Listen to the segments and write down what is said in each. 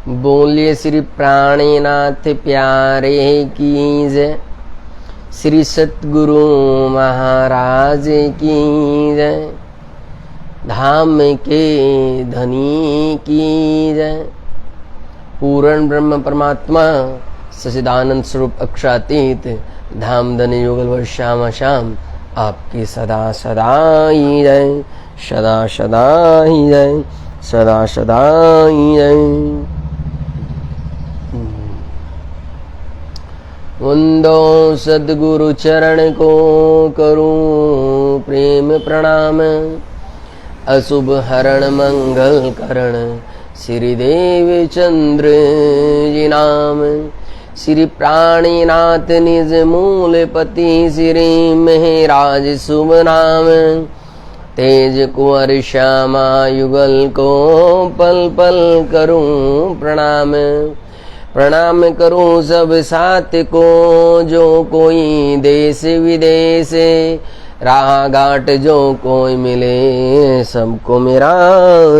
बोलिए श्री प्राणीनाथ प्यारे की जय, श्री सतगुरु महाराज की जय, धाम के धनी की जय। पूर्ण ब्रह्म परमात्मा सच्चिदानंद स्वरूप अक्षरातीत धाम धनी युगल श्याम श्याम आपकी सदा सदा ही जय, सदा सदा ही जय, सदा सदा ही जय। वंदो सद्गुरु चरण को करूं प्रेम प्रणाम, अशुभ हरण मंगल करण श्री देव चंद्र जी नाम। श्री प्राणीनाथ निज मूल पति श्री महराज शुभ नाम, तेज कुंवर श्यामा युगल को पल पल करूं प्रणाम। प्रणाम करूं सब साथ को जो कोई देश विदेश, राह घाट जो कोई मिले सबको मेरा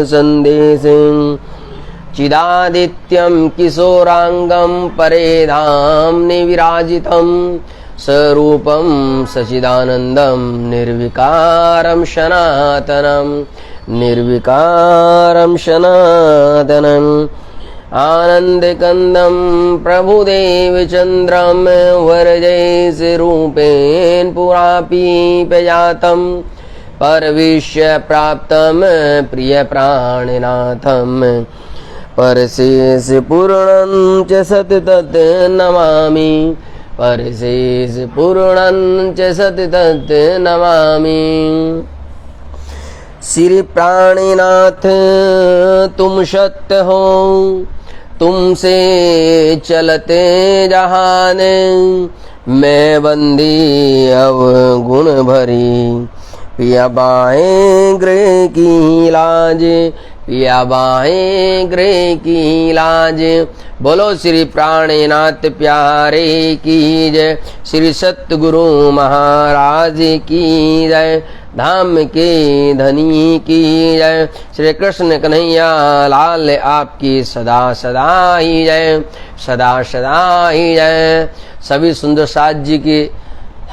संदेश। चिदादित्यम किशोरांगम परेधाम विराजितम, स्वरूपम सचिदानंदम निर्विकारम सनातनम, निर्विकारम सनातनम। आनंद कंदम प्रभुदेव चंद्रम वरजैस रूपेण पुरापि प्रजातम, परविश्य प्राप्तम प्रिय प्राणनाथम, परशेष पूर्णं च सततत् नमामि, परशेष पूर्णं च सततत् नमामि। श्री प्राणीनाथ तुम सत्य हो, तुमसे चलते जहान, मैं बंदी अवगुण भरी, पिया बाएं गृह की लाज, पिया बाएं गृह की लाज। बोलो श्री प्राणीनाथ प्यारे की जय, श्री सतगुरु महाराज की जय, धाम के धनी की जय। श्री कृष्ण कन्हैया लाल आपकी सदा सदा ही जय, सदा सदा ही जय। सभी सुंदर साज जी के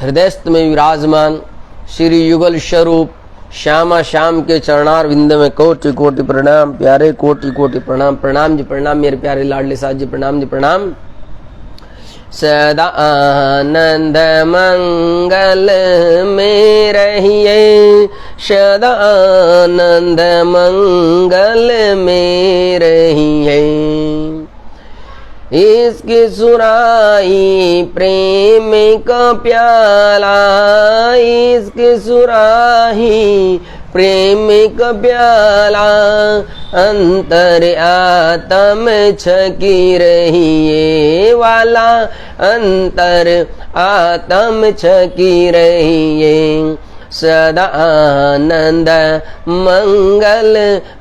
हृदयस्थ में विराजमान श्री युगल स्वरूप श्यामा श्याम के चरणार विंद में कोटि कोटि प्रणाम प्यारे, कोटि कोटि प्रणाम। प्रणाम जी प्रणाम मेरे प्यारे लाडले साज जी, प्रणाम जी प्रणाम। सदा आनंद मंगल में रहिए, सदा आनंद मंगल में रहिए। इसकी सुराही प्रेम का प्याला, इसकी सुराही प्रेम का प्याला, अंतर आत्म छकी रहिए वाला, अंतर आत्म छकी रहिए। सदा आनंद मंगल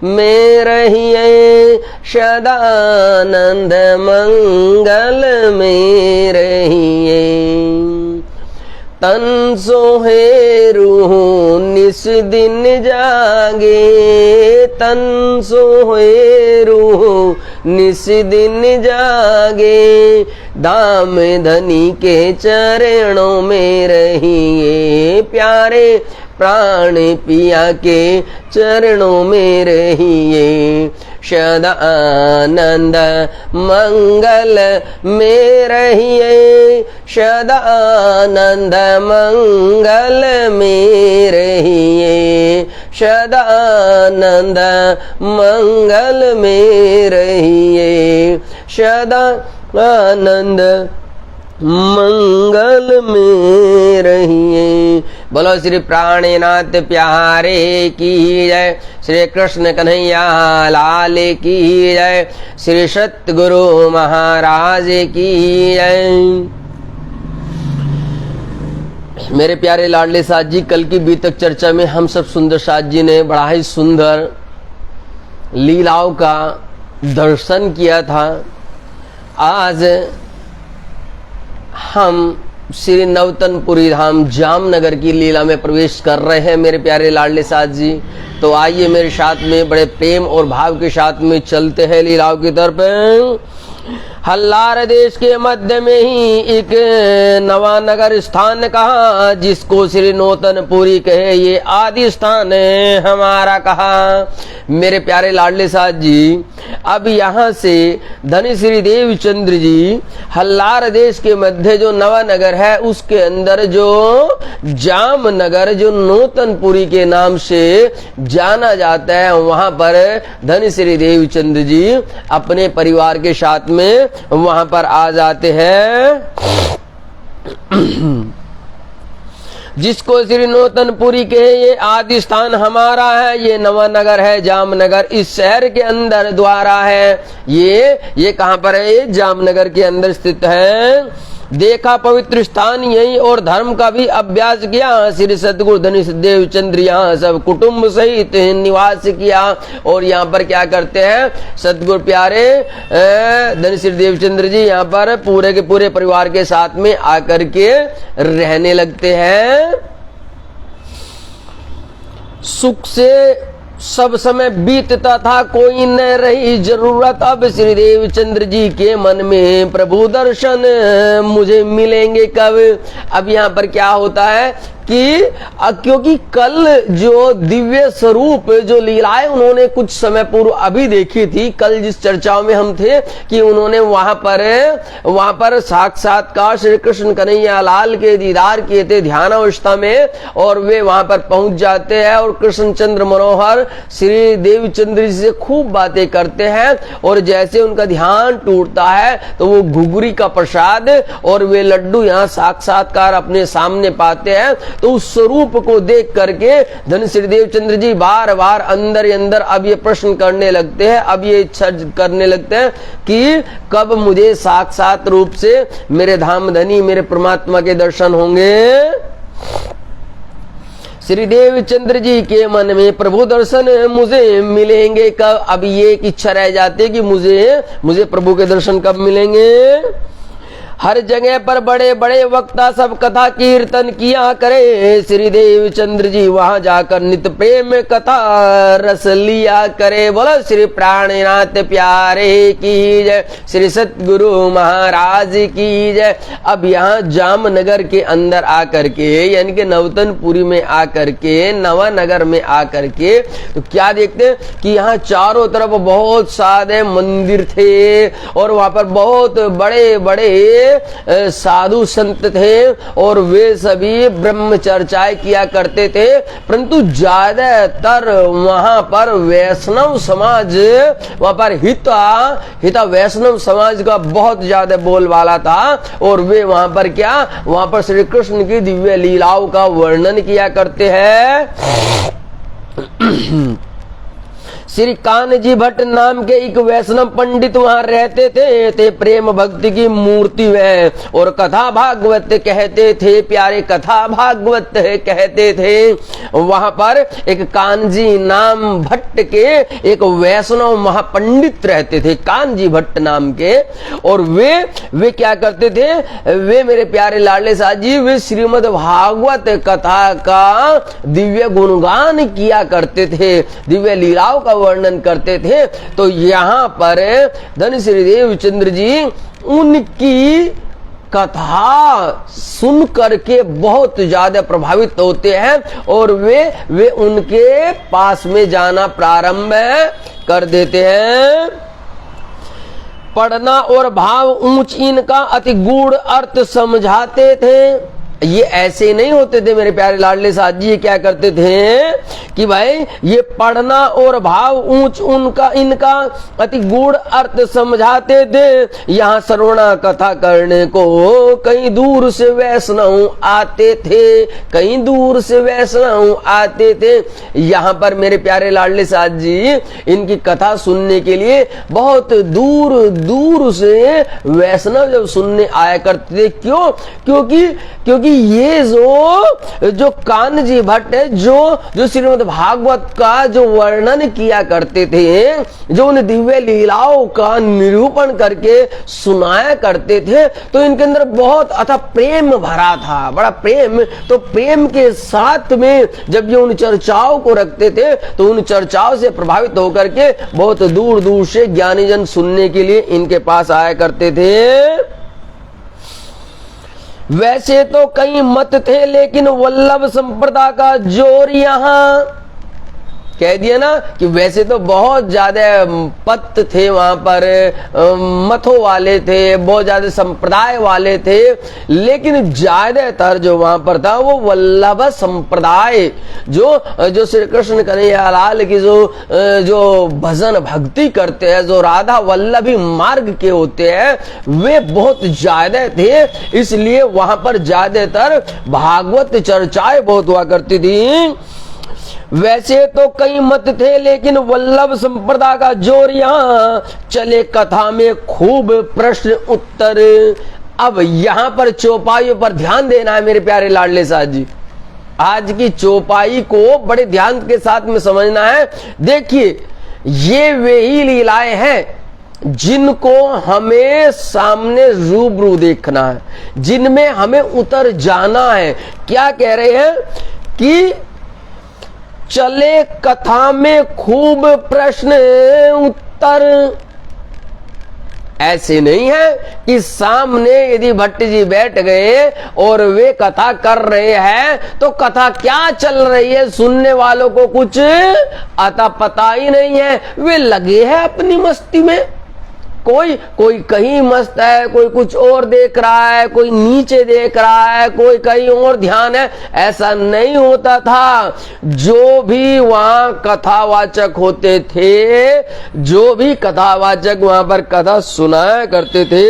में रहिए, सदा आनंद मंगल में रहिए। तन सोहे रूह निस दिन जागे, तन सोहे रूह निस दिन जागे। दाम धनी के चरणों में रहिए प्यारे, प्राण पिया के चरणों में रहिए। सदा आनंद मंगल में रहिए, सदा आनंद मंगल में रहिए, सदा आनंद मंगल में रहिए, सदा आनंद मंगल में रहिए। बोलो श्री प्राणीनाथ प्यारे की जय, श्री कृष्ण कन्हैया लाल की जय, श्री सतगुरु महाराज की जय। मेरे प्यारे लाडले साथ जी, कल की बीतक चर्चा में हम सब सुंदर साथ जी ने बड़ा ही सुंदर लीलाओं का दर्शन किया था। आज हम श्री नवतनपुरी धाम जामनगर की लीला में प्रवेश कर रहे हैं मेरे प्यारे लाडले साथ जी। तो आइए मेरे साथ में बड़े प्रेम और भाव के साथ में चलते हैं लीलाओं की तरफ। हल्लार देश के मध्य में ही एक नवानगर स्थान कहा, जिसको श्री नूतनपुरी कहे, ये आदि स्थान है हमारा कहा। मेरे प्यारे लाडले साथ जी, अब यहाँ से धनी श्री देवचंद्र जी हल्लार देश के मध्य जो नवानगर है उसके अंदर जो जामनगर जो नूतनपुरी के नाम से जाना जाता है, वहां पर धनी श्री देवचंद्र जी अपने परिवार के साथ में वहां पर आ जाते हैं, जिसको श्री नूतनपुरी के ये आदि स्थान हमारा है, ये नवानगर है जामनगर, इस शहर के अंदर द्वारा है। ये कहां पर है? ये जामनगर के अंदर स्थित है। देखा पवित्र स्थान यही और धर्म का भी अभ्यास किया। श्री सतगुरु धनी देवचंद्र यहाँ सब कुटुंब सहित निवास किया। और यहाँ पर क्या करते हैं? सतगुरु प्यारे धनी श्री देवचंद्र जी यहाँ पर पूरे के पूरे परिवार के साथ में आकर के रहने लगते हैं। सुख से सब समय बीतता था, कोई न रही जरूरत। अब श्री देवचंद्र जी के मन में प्रभु दर्शन मुझे मिलेंगे कब। अब यहाँ पर क्या होता है कि क्योंकि कल जो दिव्य स्वरूप जो लीलाएं उन्होंने कुछ समय पूर्व अभी देखी थी, कल जिस चर्चाओं में हम थे कि उन्होंने वहां पर साक्षात्कार श्री कृष्ण कन्हैया लाल के दीदार किए थे ध्यानावस्था में, और वे वहां पर पहुंच जाते हैं और कृष्ण चंद्र मनोहर श्री देवचंद्र जी से खूब बातें करते हैं। और जैसे उनका ध्यान टूटता है तो वो घुघरी का प्रसाद और वे लड्डू यहाँ साक्षात्कार अपने सामने पाते हैं। तो उस स्वरूप को देख करके धन श्री देवचंद्र जी बार बार अंदर ही अंदर अब ये प्रश्न करने लगते हैं, अब ये इच्छा करने लगते हैं कि कब मुझे साक्षात रूप से मेरे धाम धनी मेरे परमात्मा के दर्शन होंगे। श्री देवचंद्र जी के मन में प्रभु दर्शन मुझे मिलेंगे कब। अब ये एक इच्छा रह जाती है कि मुझे प्रभु के दर्शन कब मिलेंगे। हर जगह पर बड़े बड़े वक्ता सब कथा कीर्तन किया करे। श्री देवचंद्र जी वहां जाकर नित्य प्रेम कथा रस लिया करे। बोलो श्री प्राणनाथ प्यारे की जय, श्री सतगुरु महाराज की जय। अब यहाँ जामनगर के अंदर आकर के यानी कि नवतनपुरी में आकर के नवानगर में आकर के तो क्या देखते हैं कि यहाँ चारों तरफ बहुत सारे मंदिर थे और वहां पर बहुत बड़े बड़े साधु संत थे और वे सभी ब्रह्म चर्चाएं किया करते थे। परंतु ज्यादातर वहां पर वैष्णव समाज, वहां पर हिता वैष्णव समाज का बहुत ज्यादा बोलबाला था। और वे वहां पर श्री कृष्ण की दिव्य लीलाओं का वर्णन किया करते हैं। श्री कान्जी भट्ट नाम के एक वैष्णव पंडित वहां रहते थे प्रेम भक्ति की मूर्ति वे और कथा भागवत कहते थे, प्यारे कथा भागवत कहते थे। वहां पर एक कान्जी नाम भट्ट के एक वैष्णव महापंडित रहते थे, कान्जी भट्ट नाम के। और वे क्या करते थे? वे मेरे प्यारे लाडले साथ जी वे श्रीमद् भागवत कथा का दिव्य गुणगान किया करते थे, दिव्य लीलाओं का वर्णन करते थे। तो यहाँ पर धन श्री देवचंद्र जी उनकी कथा सुन करके बहुत ज्यादा प्रभावित होते हैं और वे उनके पास में जाना प्रारंभ कर देते हैं। पढ़ना और भाव ऊंच इनका अति गूढ़ अर्थ समझाते थे। ये ऐसे नहीं होते थे मेरे प्यारे लाडले साथ जी। ये क्या करते थे कि भाई ये पढ़ना और भाव ऊंच इनका अति गूढ़ अर्थ समझाते थे। यहाँ श्रवणा कथा करने को कहीं दूर से वैष्णव आते थे, कहीं दूर से वैष्णव आते थे। यहाँ पर मेरे प्यारे लाडले साथ जी इनकी कथा सुनने के लिए बहुत दूर दूर से वैष्णव जब सुनने आया करते थे। क्योंकि कि ये जो कान्ह जी भट्ट है, जो श्रीमद् भागवत का जो वर्णन किया करते थे, जो उन दिव्य लीलाओं का निरूपण करके सुनाया करते थे, तो इनके अंदर बहुत अथाह प्रेम भरा था, बड़ा प्रेम। तो प्रेम के साथ में जब ये उन चर्चाओं को रखते थे, तो उन चर्चाओं से प्रभावित होकर के बहुत दूर दूर से ज्ञानी जन सुनने के लिए इनके पास आया करते थे। वैसे तो कई मत थे, लेकिन वल्लभ संप्रदाय का जोर यहां कह दिया ना कि वैसे तो बहुत ज्यादा पत थे वहां पर, मतों वाले थे, बहुत ज्यादा संप्रदाय वाले थे, लेकिन ज्यादातर जो वहां पर था वो वल्लभ संप्रदाय, जो श्री कृष्ण कन्हैयालाल की जो भजन भक्ति करते हैं, जो राधा वल्लभी मार्ग के होते हैं, वे बहुत ज्यादा थे। इसलिए वहां पर ज्यादातर भागवत चर्चाएं बहुत हुआ करती थी। वैसे तो कई मत थे, लेकिन वल्लभ संप्रदाय का जोर यहां चले, कथा में खूब प्रश्न उत्तर। अब यहां पर चौपाइयों पर ध्यान देना है मेरे प्यारे लाडले साहब जी। आज की चौपाई को बड़े ध्यान के साथ में समझना है। देखिए, ये वे ही लीलाएं हैं जिनको हमें सामने रूबरू देखना है, जिनमें हमें उतर जाना है। क्या कह रहे हैं कि चले कथा में खूब प्रश्न उत्तर। ऐसे नहीं है कि सामने यदि भट्ट जी बैठ गए और वे कथा कर रहे हैं तो कथा क्या चल रही है सुनने वालों को कुछ अता पता ही नहीं है, वे लगे हैं अपनी मस्ती में। कोई कहीं मस्त है, कोई कुछ और देख रहा है, कोई नीचे देख रहा है, कोई कहीं और ध्यान है। ऐसा नहीं होता था। जो भी वहां कथावाचक होते थे, जो भी कथावाचक वहां पर कथा सुनाया करते थे,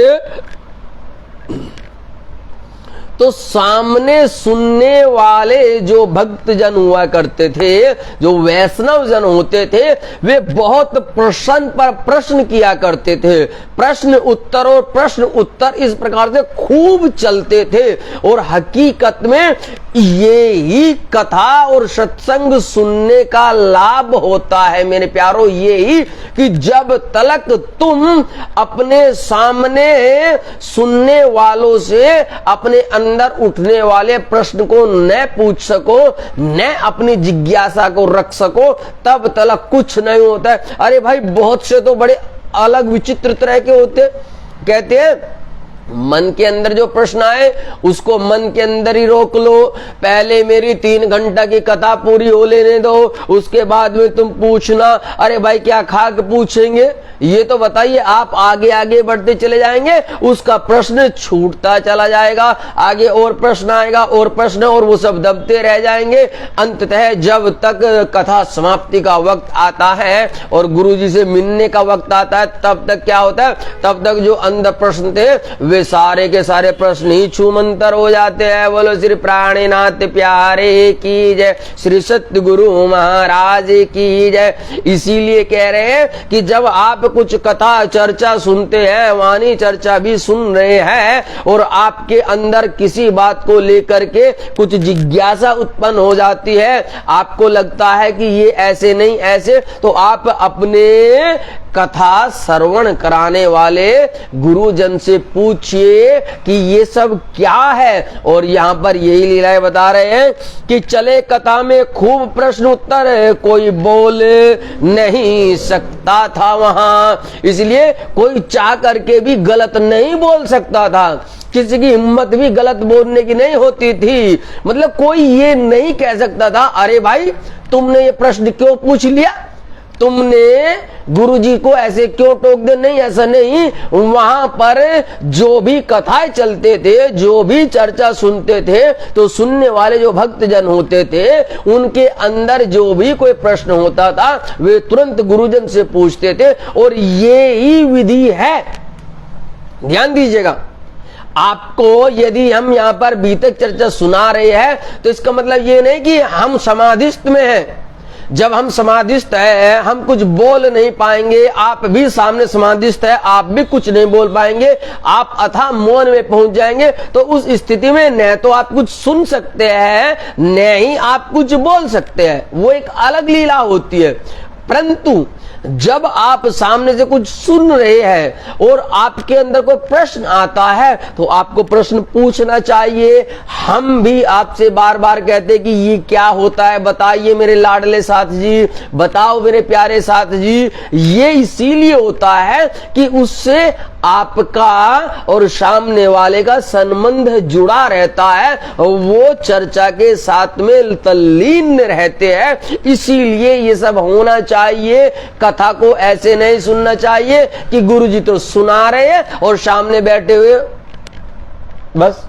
तो सामने सुनने वाले जो भक्त जन हुआ करते थे, जो वैष्णव जन होते थे, वे बहुत प्रश्न पर प्रश्न किया करते थे। प्रश्न उत्तर और प्रश्न उत्तर इस प्रकार से खूब चलते थे। और हकीकत में ये ही कथा और सत्संग सुनने का लाभ होता है मेरे प्यारो। ये ही कि जब तलक तुम अपने सामने सुनने वालों से अपने अंदर उठने वाले प्रश्न को न पूछ सको, न अपनी जिज्ञासा को रख सको, तब तलक कुछ नहीं होता है। अरे भाई, बहुत से तो बड़े अलग विचित्र तरह के होते। कहते हैं मन के अंदर जो प्रश्न आए उसको मन के अंदर ही रोक लो, पहले मेरी 3 घंटा की कथा पूरी हो लेने दो, उसके बाद में तुम पूछना। अरे भाई, क्या खाक पूछेंगे ये तो बताइए। आप आगे आगे बढ़ते चले जाएंगे, उसका प्रश्न छूटता चला जाएगा, आगे और प्रश्न आएगा और प्रश्न, और वो सब दबते रह जाएंगे। अंततः जब तक कथा समाप्ति का वक्त आता है और गुरुजी से मिलने का वक्त आता है, तब तक क्या होता है, तब तक जो अंदर प्रश्न थे वे सारे के सारे प्रश्न ही छूमंतर हो जाते हैं। बोलो श्री प्राणीनाथ प्यारे की जय, श्री सत्य गुरु महाराज की जय। इसीलिए कह रहे हैं कि जब आप कुछ कथा चर्चा सुनते हैं, वाणी चर्चा भी सुन रहे हैं, और आपके अंदर किसी बात को लेकर के कुछ जिज्ञासा उत्पन्न हो जाती है, आपको लगता है कि ये ऐसे नहीं ऐसे, तो आप अपने कथा श्रवण कराने वाले गुरुजन से पूछिए कि ये सब क्या है। और यहां पर यही लीलाएं बता रहे हैं कि चले कथा में खूब प्रश्न उत्तर, कोई बोल नहीं सकता था वहां। इसलिए कोई चाह करके भी गलत नहीं बोल सकता था, किसी की हिम्मत भी गलत बोलने की नहीं होती थी। मतलब कोई ये नहीं कह सकता था, अरे भाई तुमने ये प्रश्न क्यों पूछ लिया, तुमने गुरुजी को ऐसे क्यों टोक दे। नहीं, ऐसा नहीं। वहां पर जो भी कथाएं चलते थे, जो भी चर्चा सुनते थे, तो सुनने वाले जो भक्त जन होते थे, उनके अंदर जो भी कोई प्रश्न होता था, वे तुरंत गुरुजन से पूछते थे। और ये ही विधि है, ध्यान दीजिएगा। आपको यदि हम यहाँ पर बीतक चर्चा सुना रहे हैं, तो इसका मतलब ये नहीं कि हम समाधिस्थ में हैं। जब हम समाधिस्थ है, हम कुछ बोल नहीं पाएंगे, आप भी सामने समाधिस्थ है, आप भी कुछ नहीं बोल पाएंगे, आप अथाह मौन में पहुंच जाएंगे। तो उस स्थिति में न तो आप कुछ सुन सकते हैं, न ही आप कुछ बोल सकते हैं, वो एक अलग लीला होती है। परंतु जब आप सामने से कुछ सुन रहे हैं और आपके अंदर कोई प्रश्न आता है तो आपको प्रश्न पूछना चाहिए। हम भी आपसे बार बार कहते कि ये क्या होता है, बताइए मेरे लाडले साथ जी, बताओ मेरे प्यारे साथ जी। ये इसीलिए होता है कि उससे आपका और सामने वाले का संबंध जुड़ा रहता है, वो चर्चा के साथ में तल्लीन रहते हैं। इसीलिए ये सब होना चाहिए। कथा को ऐसे नहीं सुनना चाहिए कि गुरुजी तो सुना रहे हैं और सामने बैठे हुए बस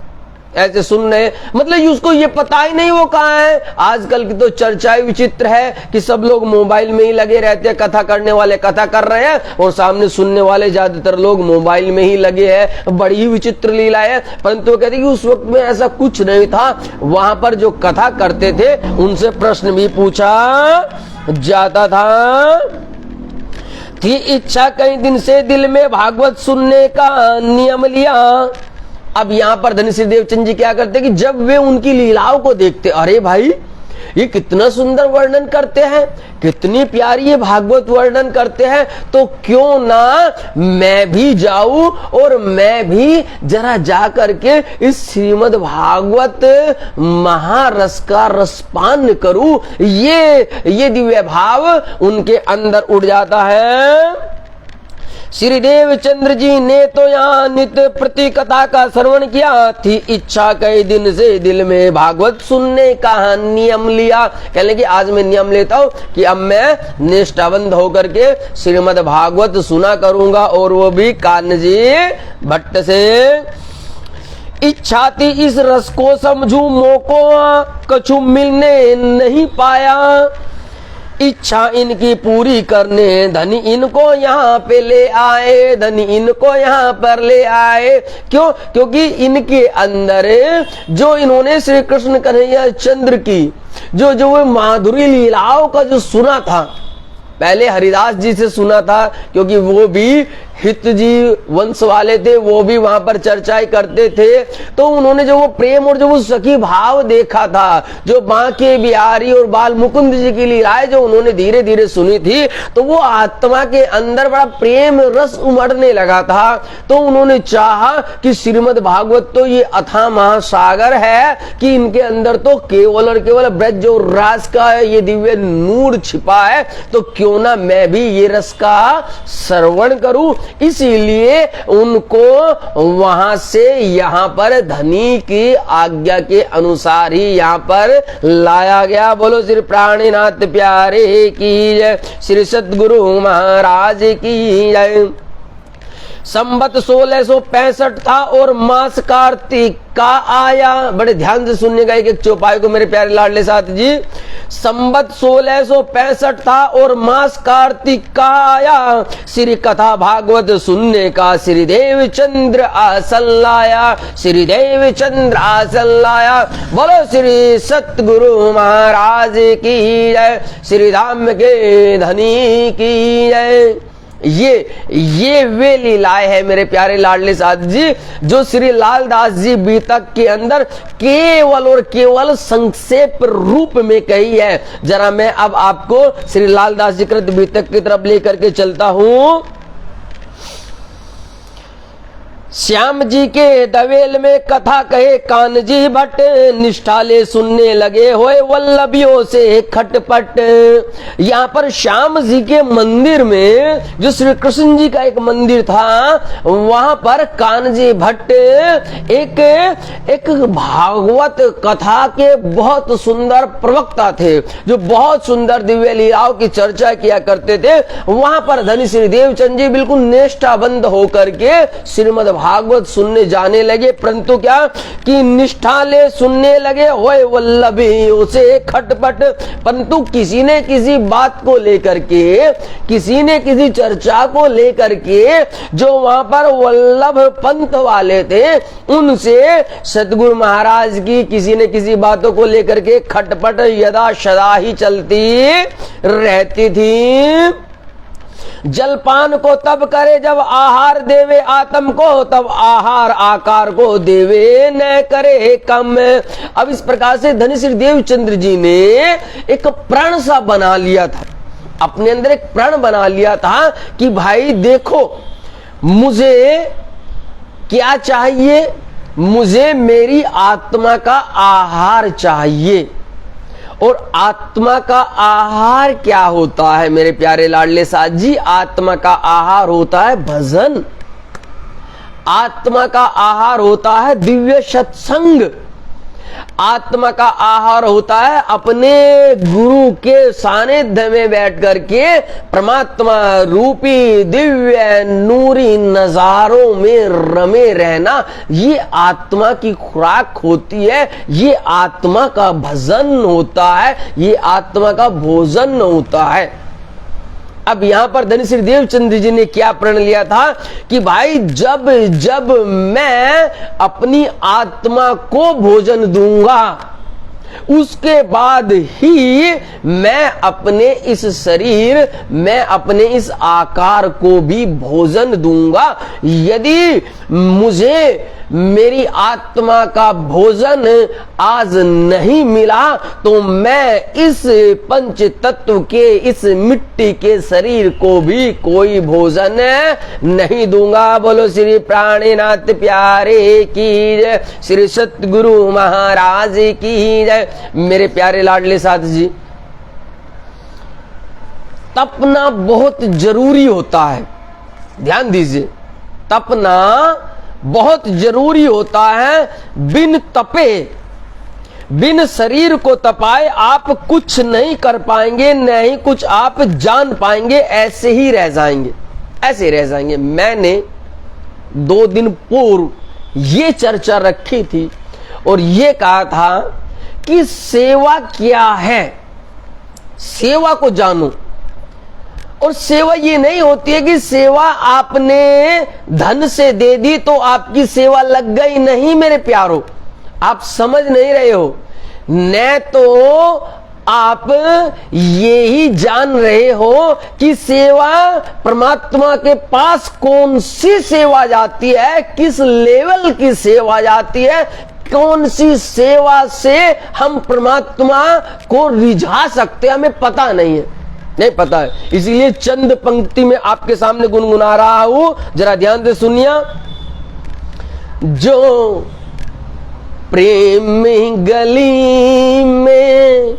ऐसे सुन रहे, मतलब उसको ये पता ही नहीं वो कहाँ है। आजकल की तो चर्चाएं विचित्र है कि सब लोग मोबाइल में ही लगे रहते हैं। कथा करने वाले कथा कर रहे हैं और सामने सुनने वाले ज्यादातर लोग मोबाइल में ही लगे हैं। बड़ी ही विचित्र लीला है। परंतु कहते कि उस वक्त में ऐसा कुछ नहीं था। वहां पर जो कथा करते थे उनसे प्रश्न भी पूछा जाता था। थी इच्छा कई दिन से दिल में भागवत सुनने का नियम लिया। अब यहां पर धनी देवचंद जी क्या करते कि जब वे उनकी लीलाओं को देखते, अरे भाई ये कितना सुंदर वर्णन करते हैं, कितनी प्यारी ये भागवत वर्णन करते हैं, तो क्यों ना मैं भी जाऊं और मैं भी जरा जा करके इस श्रीमद् भागवत महारस का रसपान करूं। ये दिव्य भाव उनके अंदर उड़ जाता है। श्री देवचंद्र जी ने तो यहाँ नित्य प्रति कथा का श्रवण किया। थी इच्छा कई दिन से दिल में भागवत सुनने का नियम लिया। कहने की आज मैं नियम लेता हूँ कि अब मैं निष्ठाबंध होकर के श्रीमद् भागवत सुना करूंगा, और वो भी कान्जी भट्ट से। इच्छा थी इस रस को समझू, मोको कछु मिलने नहीं पाया। इच्छा इनकी पूरी करने धनी इनको यहाँ पे ले आए, धनी इनको यहाँ पर ले आए। क्यों? क्योंकि इनके अंदर जो इन्होंने श्री कृष्ण कन्हैया चंद्र की जो वो माधुरी लीलाओं का जो सुना था, पहले हरिदास जी से सुना था, क्योंकि वो भी हित जी वंश वाले थे, वो भी वहां पर चर्चाएं करते थे। तो उन्होंने जो वो प्रेम और जो वो सखी भाव देखा था, जो बांके बिहारी और बाल मुकुंद जी की लीलाएं जो उन्होंने धीरे धीरे सुनी थी, तो वो आत्मा के अंदर बड़ा प्रेम रस उमड़ने लगा था। तो उन्होंने चाहा कि श्रीमद् भागवत तो ये अथाह महासागर है कि इनके अंदर तो केवल और केवल ब्रज जो रास का है, ये दिव्य नूर छिपा है, तो क्यों ना मैं भी ये रस का श्रवण करूं। इसीलिए उनको वहां से यहां पर धनी की आज्ञा के अनुसार ही यहां पर लाया गया। बोलो श्री प्राणीनाथ प्यारे की जय, श्री सद्गुरु महाराज की जय। संबत 1665 था और मास कार्तिक का आया। बड़े ध्यान से सुनने एक एक चौपाई को मेरे प्यारे लाडले साथ जी। संबत 1665 था और मास कार्तिक का आया। श्री कथा भागवत सुनने का श्री देवचंद्र आसन लाया, श्री देवचंद्र आसन लाया। बोलो श्री सतगुरु महाराज की जय, श्री धाम के धनी की जय। ये वे लीलाएं है मेरे प्यारे लाडले साथ जी, जो श्री लालदास जी बीतक के अंदर केवल और केवल संक्षेप रूप में कही है। जरा मैं अब आपको श्री लालदास जी कृत बीतक की तरफ लेकर के चलता हूं। श्याम जी के दवेल में कथा कहे कान्जी भट्ट, निष्ठाले सुनने लगे होए वल्लभियों से खटपट। यहाँ पर श्याम जी के मंदिर में जो श्री कृष्ण जी का एक मंदिर था, वहां पर कान्जी भट्ट एक भागवत कथा के बहुत सुंदर प्रवक्ता थे, जो बहुत सुंदर दिव्य लीलाओं की चर्चा किया करते थे। वहां पर धनी श्री देवचंद जी बिल्कुल निष्ठाबंध होकर के श्रीमद् भागवत सुनने जाने लगे, परंतु क्या कि निष्ठा ले सुनने लगे, होए वल्लभियों से खटपट। परंतु किसी ने किसी बात को लेकर के, किसी ने किसी चर्चा को लेकर के, जो वहां पर वल्लभ पंथ वाले थे, उनसे सतगुरु महाराज की किसी न किसी बातों को लेकर के खटपट यदा सदा ही चलती रहती थी। जलपान को तब करे जब आहार देवे आत्म को, तब आहार आकार को देवे न करे कम। अब इस प्रकार से धनश्री देवचंद्र जी ने एक प्रण सा बना लिया था, अपने अंदर एक प्रण बना लिया था कि भाई देखो, मुझे क्या चाहिए, मुझे मेरी आत्मा का आहार चाहिए। और आत्मा का आहार क्या होता है मेरे प्यारे लाडले साथ जी? आत्मा का आहार होता है भजन, आत्मा का आहार होता है दिव्य सत्संग, आत्मा का आहार होता है अपने गुरु के सानिध्य में बैठ करके परमात्मा रूपी दिव्य नूरी नजारों में रमे रहना। ये आत्मा की खुराक होती है, ये आत्मा का भजन होता है, ये आत्मा का भोजन होता है। अब यहां पर धनश्री देवचंद्र जी ने क्या प्रण लिया था कि भाई जब जब मैं अपनी आत्मा को भोजन दूंगा, उसके बाद ही मैं अपने इस शरीर, मैं अपने इस आकार को भी भोजन दूंगा। यदि मुझे मेरी आत्मा का भोजन आज नहीं मिला तो मैं इस पंच तत्व के, इस मिट्टी के शरीर को भी कोई भोजन नहीं दूंगा। बोलो श्री प्राणनाथ प्यारे की जय, श्री सतगुरु महाराज की जय। मेरे प्यारे लाडले साथ जी, तपना बहुत जरूरी होता है, ध्यान दीजिए, तपना बहुत जरूरी होता है। बिन तपे, बिन शरीर को तपाए आप कुछ नहीं कर पाएंगे, नहीं कुछ आप जान पाएंगे, ऐसे ही रह जाएंगे, ऐसे रह जाएंगे। मैंने 2 दिन पूर्व ये चर्चा रखी थी और ये कहा था कि सेवा क्या है, सेवा को जानो। और सेवा ये नहीं होती है कि सेवा आपने धन से दे दी तो आपकी सेवा लग गई, नहीं मेरे प्यारो, आप समझ नहीं रहे हो। न तो आप ये ही जान रहे हो कि सेवा परमात्मा के पास कौन सी सेवा जाती है, किस लेवल की सेवा जाती है, कौन सी सेवा से हम परमात्मा को रिझा सकते हैं, हमें पता नहीं है, नहीं पता है। इसीलिए चंद पंक्ति में आपके सामने गुनगुना रहा हूं, जरा ध्यान से सुनिए। जो प्रेम गली में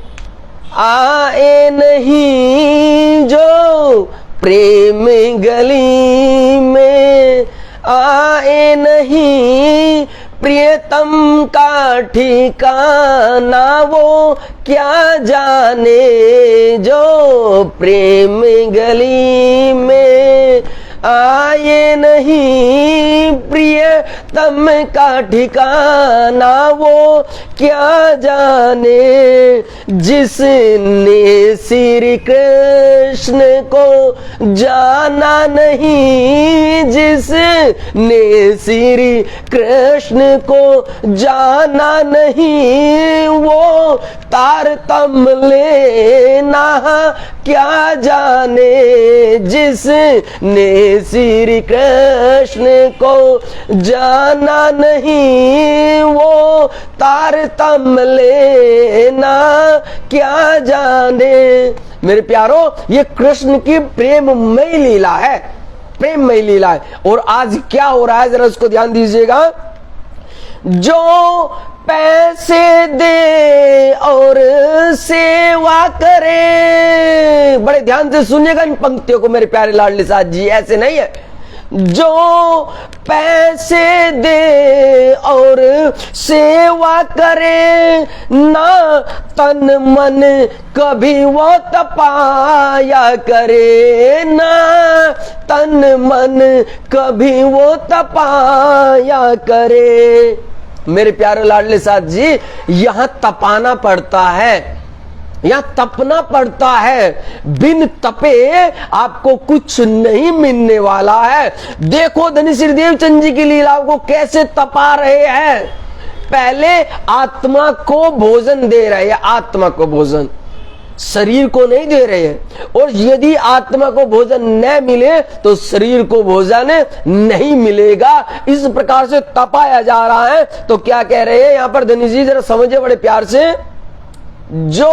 आए नहीं, जो प्रेम गली में आए नहीं, प्रियतम का ठिकाना वो क्या जाने। जो प्रेम गली में आए नहीं, प्रियतम का ठिकाना वो क्या जाने। जिसने श्री कृष्ण को जाना नहीं, जिसने श्री कृष्ण को जाना नहीं, वो तारतम्य लेना क्या जाने। जिसने श्री कृष्ण को जाना नहीं, वो तारतम्य लेना क्या जाने। मेरे प्यारो, ये कृष्ण की प्रेममयी लीला है, प्रेममयी लीला है। और आज क्या हो रहा है जरा उसको ध्यान दीजिएगा। जो पैसे दे और सेवा करे, बड़े ध्यान से सुनिएगा इन पंक्तियों को मेरे प्यारे लाडले साथ जी, ऐसे नहीं है। जो पैसे दे और सेवा करे, ना तन मन कभी वो तपाया करे, ना तन मन कभी वो तपाया करे। मेरे प्यारे लाडले साथ जी, यहां तपाना पड़ता है, यहां तपना पड़ता है। बिन तपे आपको कुछ नहीं मिलने वाला है। देखो धनी श्री देवचंद जी की लीलाओं को कैसे तपा रहे हैं। पहले आत्मा को भोजन दे रहे हैं, आत्मा को भोजन, शरीर को नहीं दे रहे हैं। और यदि आत्मा को भोजन न मिले तो शरीर को भोजन नहीं मिलेगा। इस प्रकार से तपाया जा रहा है। तो क्या कह रहे हैं यहां पर धनी जी, जरा समझे बड़े प्यार से। जो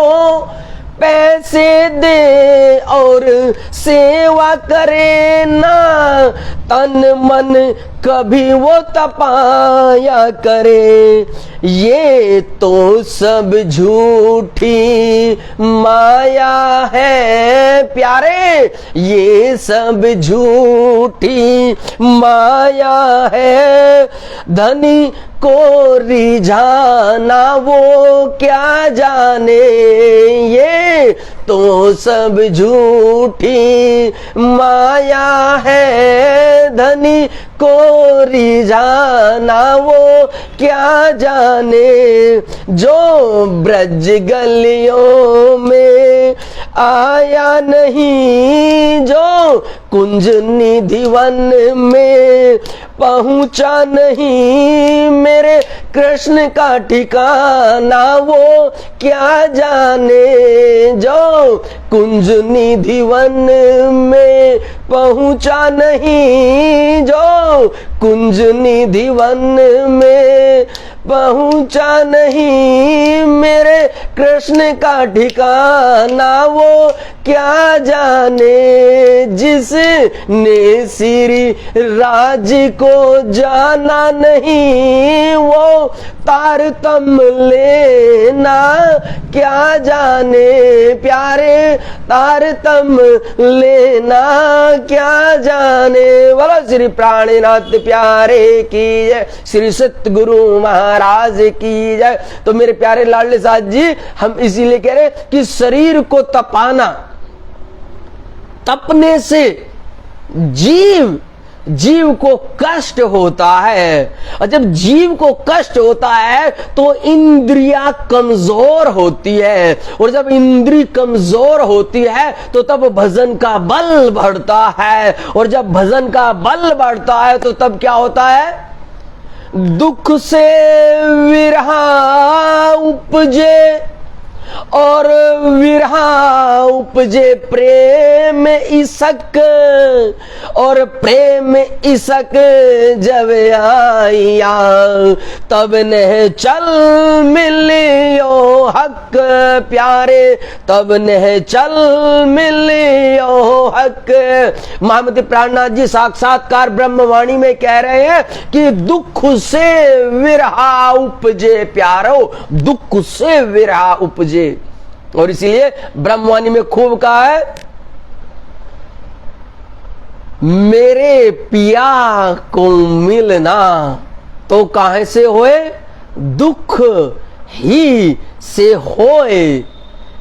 पैसे दे और सेवा करे, ना तन मन कभी वो तपाया करे, ये तो सब झूठी माया है प्यारे, ये सब झूठी माया है। धनी को रिझाना वो क्या जाने, ये तो सब झूठी माया है। धनी को रिझाना वो क्या जाने, जो ब्रज गलियों में आया नहीं, जो कुंज निधि वन में पहुंचा नहीं, मेरे कृष्ण का ठिकाना वो क्या जाने, जो कुंज निधि वन में पहुंचा नहीं, जो कुंज निधि वन में पहुंचा नहीं, मेरे कृष्ण का ठिकाना वो क्या जाने। जिसने श्री राज को जाना नहीं, वो तारतम लेना क्या जाने प्यारे, तारतम लेना क्या जाने। बोलो श्री प्राणनाथ प्यारे की जय, श्री सतगुरु महाराज की जय। तो मेरे प्यारे लाडले साथ जी, हम इसीलिए कह रहे कि शरीर को तपाना, तपने से जीव को कष्ट होता है। और जब जीव को कष्ट होता है तो इंद्रियां कमजोर होती है, और जब इंद्री कमजोर होती है तो तब भजन का बल बढ़ता है, और जब भजन का बल बढ़ता है तो तब क्या होता है, दुख से विरहा उपजे, और विरहा उपजे प्रेम इसक, और प्रेम इसक जब आया, तब न चल मिलियो हक प्यारे, तब न चल मिलियो हक। महामती प्राणनाथ जी साक्षात्कार ब्रह्मवाणी में कह रहे हैं कि दुख से विरहा उपजे प्यारो, दुख से विरहा उपजे। और इसीलिए ब्रह्मवाणी में खूब कहा है, मेरे पिया को मिलना तो काहे से होए, दुख ही से होए।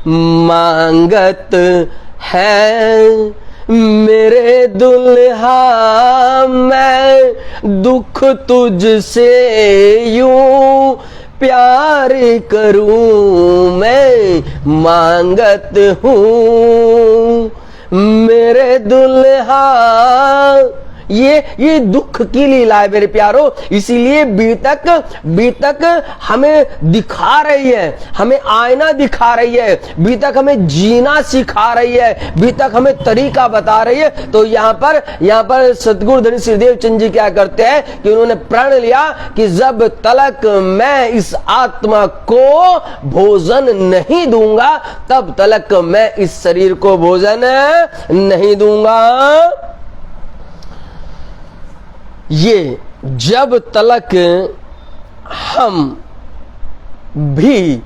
मांगत है मेरे दुल्हा मैं दुख तुझसे यूं प्यार करूं, मैं मांगत हूं मेरे दुल्हा। ये दुख की लीला है मेरे प्यारो। इसीलिए बीतक हमें दिखा रही है, हमें आईना दिखा रही है, बीतक हमें जीना सिखा रही है, बीतक हमें तरीका बता रही है। तो यहाँ पर सतगुरु धनी श्रीदेव चंद जी क्या करते हैं कि उन्होंने प्रण लिया कि जब तलक मैं इस आत्मा को भोजन नहीं दूंगा, तब तलक मैं इस शरीर को भोजन नहीं दूंगा। ये जब तलक हम भी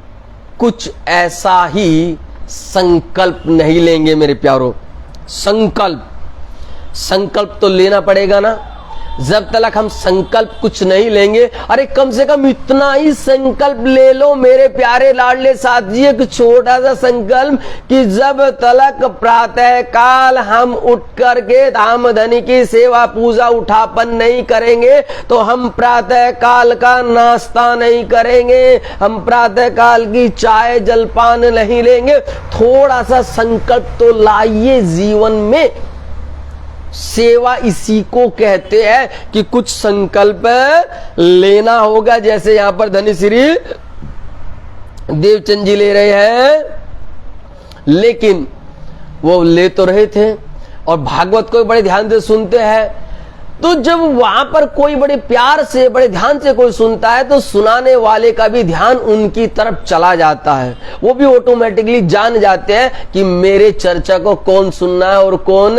कुछ ऐसा ही संकल्प नहीं लेंगे मेरे प्यारो, संकल्प संकल्प तो लेना पड़ेगा ना। जब तक हम संकल्प कुछ नहीं लेंगे, अरे कम से कम इतना ही संकल्प ले लो मेरे प्यारे लाडले साथी, एक छोटा सा संकल्प कि जब तलक प्रातः काल हम उठ करके धाम धनी की सेवा पूजा उठापन नहीं करेंगे तो हम प्रातः काल का नाश्ता नहीं करेंगे, हम प्रातः काल की चाय जलपान नहीं लेंगे। थोड़ा सा संकल्प तो लाइए जीवन में। सेवा इसी को कहते हैं कि कुछ संकल्प लेना होगा। जैसे यहां पर धनी श्री देवचंद जी ले रहे हैं, लेकिन वो ले तो रहे थे और भागवत को बड़े ध्यान से सुनते हैं। तो जब वहां पर कोई बड़े प्यार से बड़े ध्यान से कोई सुनता है तो सुनाने वाले का भी ध्यान उनकी तरफ चला जाता है। वो भी ऑटोमेटिकली जान जाते हैं कि मेरे चर्चा को कौन सुनना है और कौन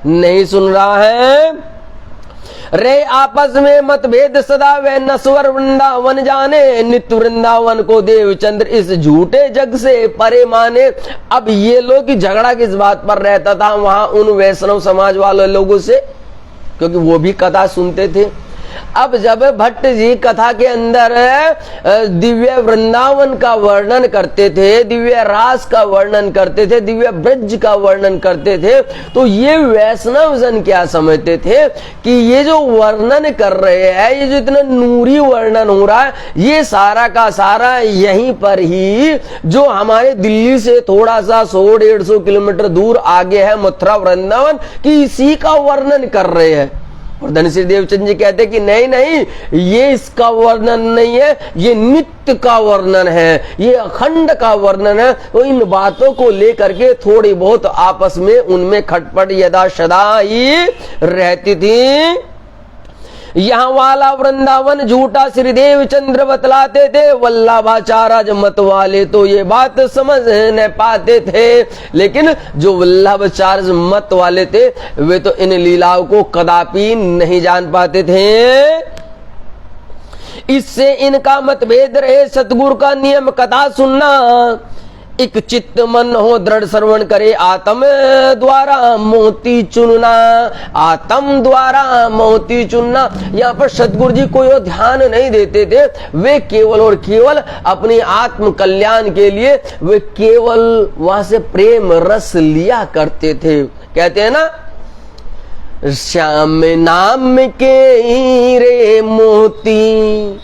नहीं सुन रहा है। रे आपस में मतभेद सदा वे नस्वर वृंदावन जाने, नित्य वृंदावन को देवचंद्र इस झूठे जग से परे माने। अब ये लोग की झगड़ा किस बात पर रहता था वहां उन वैष्णव समाज वाले लोगों से, क्योंकि वो भी कथा सुनते थे। अब जब भट्ट जी कथा के अंदर दिव्य वृंदावन का वर्णन करते थे, दिव्य रास का वर्णन करते थे, दिव्य ब्रज का वर्णन करते थे, तो ये वैष्णव जन क्या समझते थे कि ये जो वर्णन कर रहे हैं, ये जो इतना नूरी वर्णन हो रहा है, ये सारा का सारा यहीं पर ही जो हमारे दिल्ली से थोड़ा सा 100-150 किलोमीटर दूर आगे है मथुरा वृंदावन की, इसी का वर्णन कर रहे हैं। और धनश्री देवचंद जी कहते कि नहीं नहीं, ये इसका वर्णन नहीं है, ये नित्य का वर्णन है, ये अखंड का वर्णन है। तो इन बातों को लेकर के थोड़ी बहुत आपस में उनमें खटपट यदा सदा ही रहती थी। यहाँ वाला वृंदावन झूठा श्रीदेव चंद्र बतलाते थे, वल्लभाचार्य मत वाले तो ये बात समझ न पाते थे। लेकिन जो वल्लभाचार्य मत वाले थे वे तो इन लीलाओं को कदापि नहीं जान पाते थे। इससे इनका मतभेद रहे सतगुरु का नियम कथा सुनना, एक चित्त मन हो दृढ़ श्रवण करे, आत्म द्वारा मोती चुनना, आत्म द्वारा मोती चुनना। यहाँ पर सतगुरु जी कोई ध्यान नहीं देते थे, वे केवल और केवल अपनी आत्म कल्याण के लिए वे केवल वहां से प्रेम रस लिया करते थे। कहते हैं ना, श्याम नाम के हीरे मोती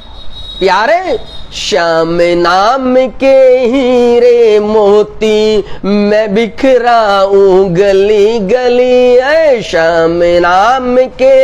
प्यारे, श्याम नाम के हीरे मोती मैं बिखराऊं गली गली, ऐ श्याम नाम के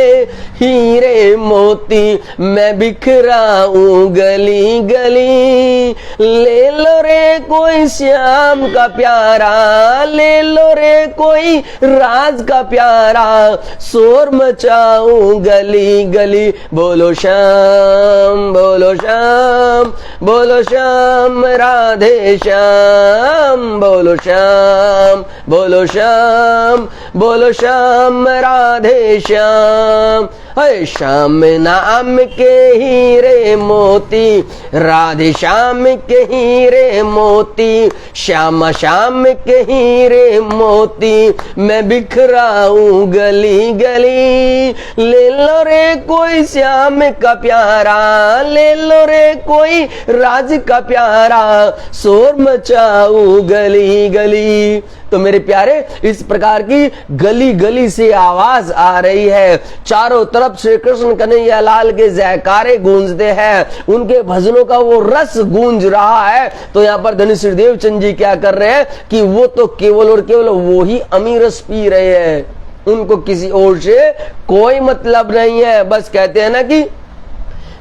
हीरे मोती मैं बिखराऊं गली गली। ले लो रे कोई श्याम का प्यारा, ले लो रे कोई राज का प्यारा, शोर मचाऊं गली गली। बोलो श्याम, बोलो श्याम, बोलो श्याम राधे श्याम, बोलो श्याम, बोलो श्याम, बोलो श्याम राधे श्याम। है श्याम नाम के हीरे मोती, राधे श्याम के हीरे मोती, श्याम श्याम के हीरे मोती मैं बिखराऊं गली गली। ले लो रे कोई श्याम का प्यारा, ले लो रे कोई राज का प्यारा, शोर मचाऊं गली गली। तो मेरे प्यारे, इस प्रकार की गली गली से आवाज आ रही है, चारों तरफ श्री कृष्ण कन्हैया लाल के जयकारे गूंजते हैं, उनके भजनों का वो रस गूंज रहा है। तो यहाँ पर धनी श्री देवचंद जी क्या कर रहे हैं कि वो तो केवल और केवल वो ही अमीर रस पी रहे हैं, उनको किसी और से कोई मतलब नहीं है। बस कहते हैं ना कि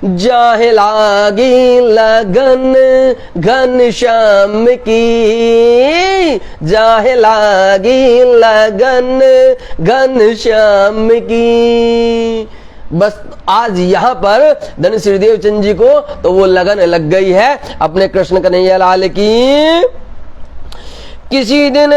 जाहे लागी लगन घन श्याम की, जाहे लागी लगन घन श्याम की। बस आज यहाँ पर धन श्री देवचंद जी को तो वो लगन लग गई है अपने कृष्ण कन्हैया लाल की। किसी दिन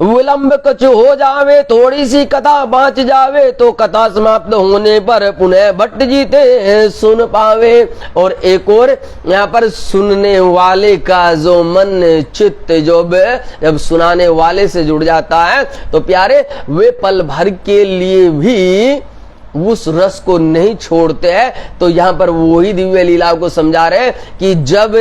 विलंब कुछ हो जावे, थोड़ी सी कथा बाँच जावे, तो कथा समाप्त होने पर पुनः भट्ट जी ते सुन पावे। और एक और यहाँ पर सुनने वाले का जो मन चित्त जब सुनाने वाले से जुड़ जाता है तो प्यारे वे पल भर के लिए भी उस रस को नहीं छोड़ते हैं। तो यहाँ पर वही दिव्य लीला को समझा रहे हैं कि जब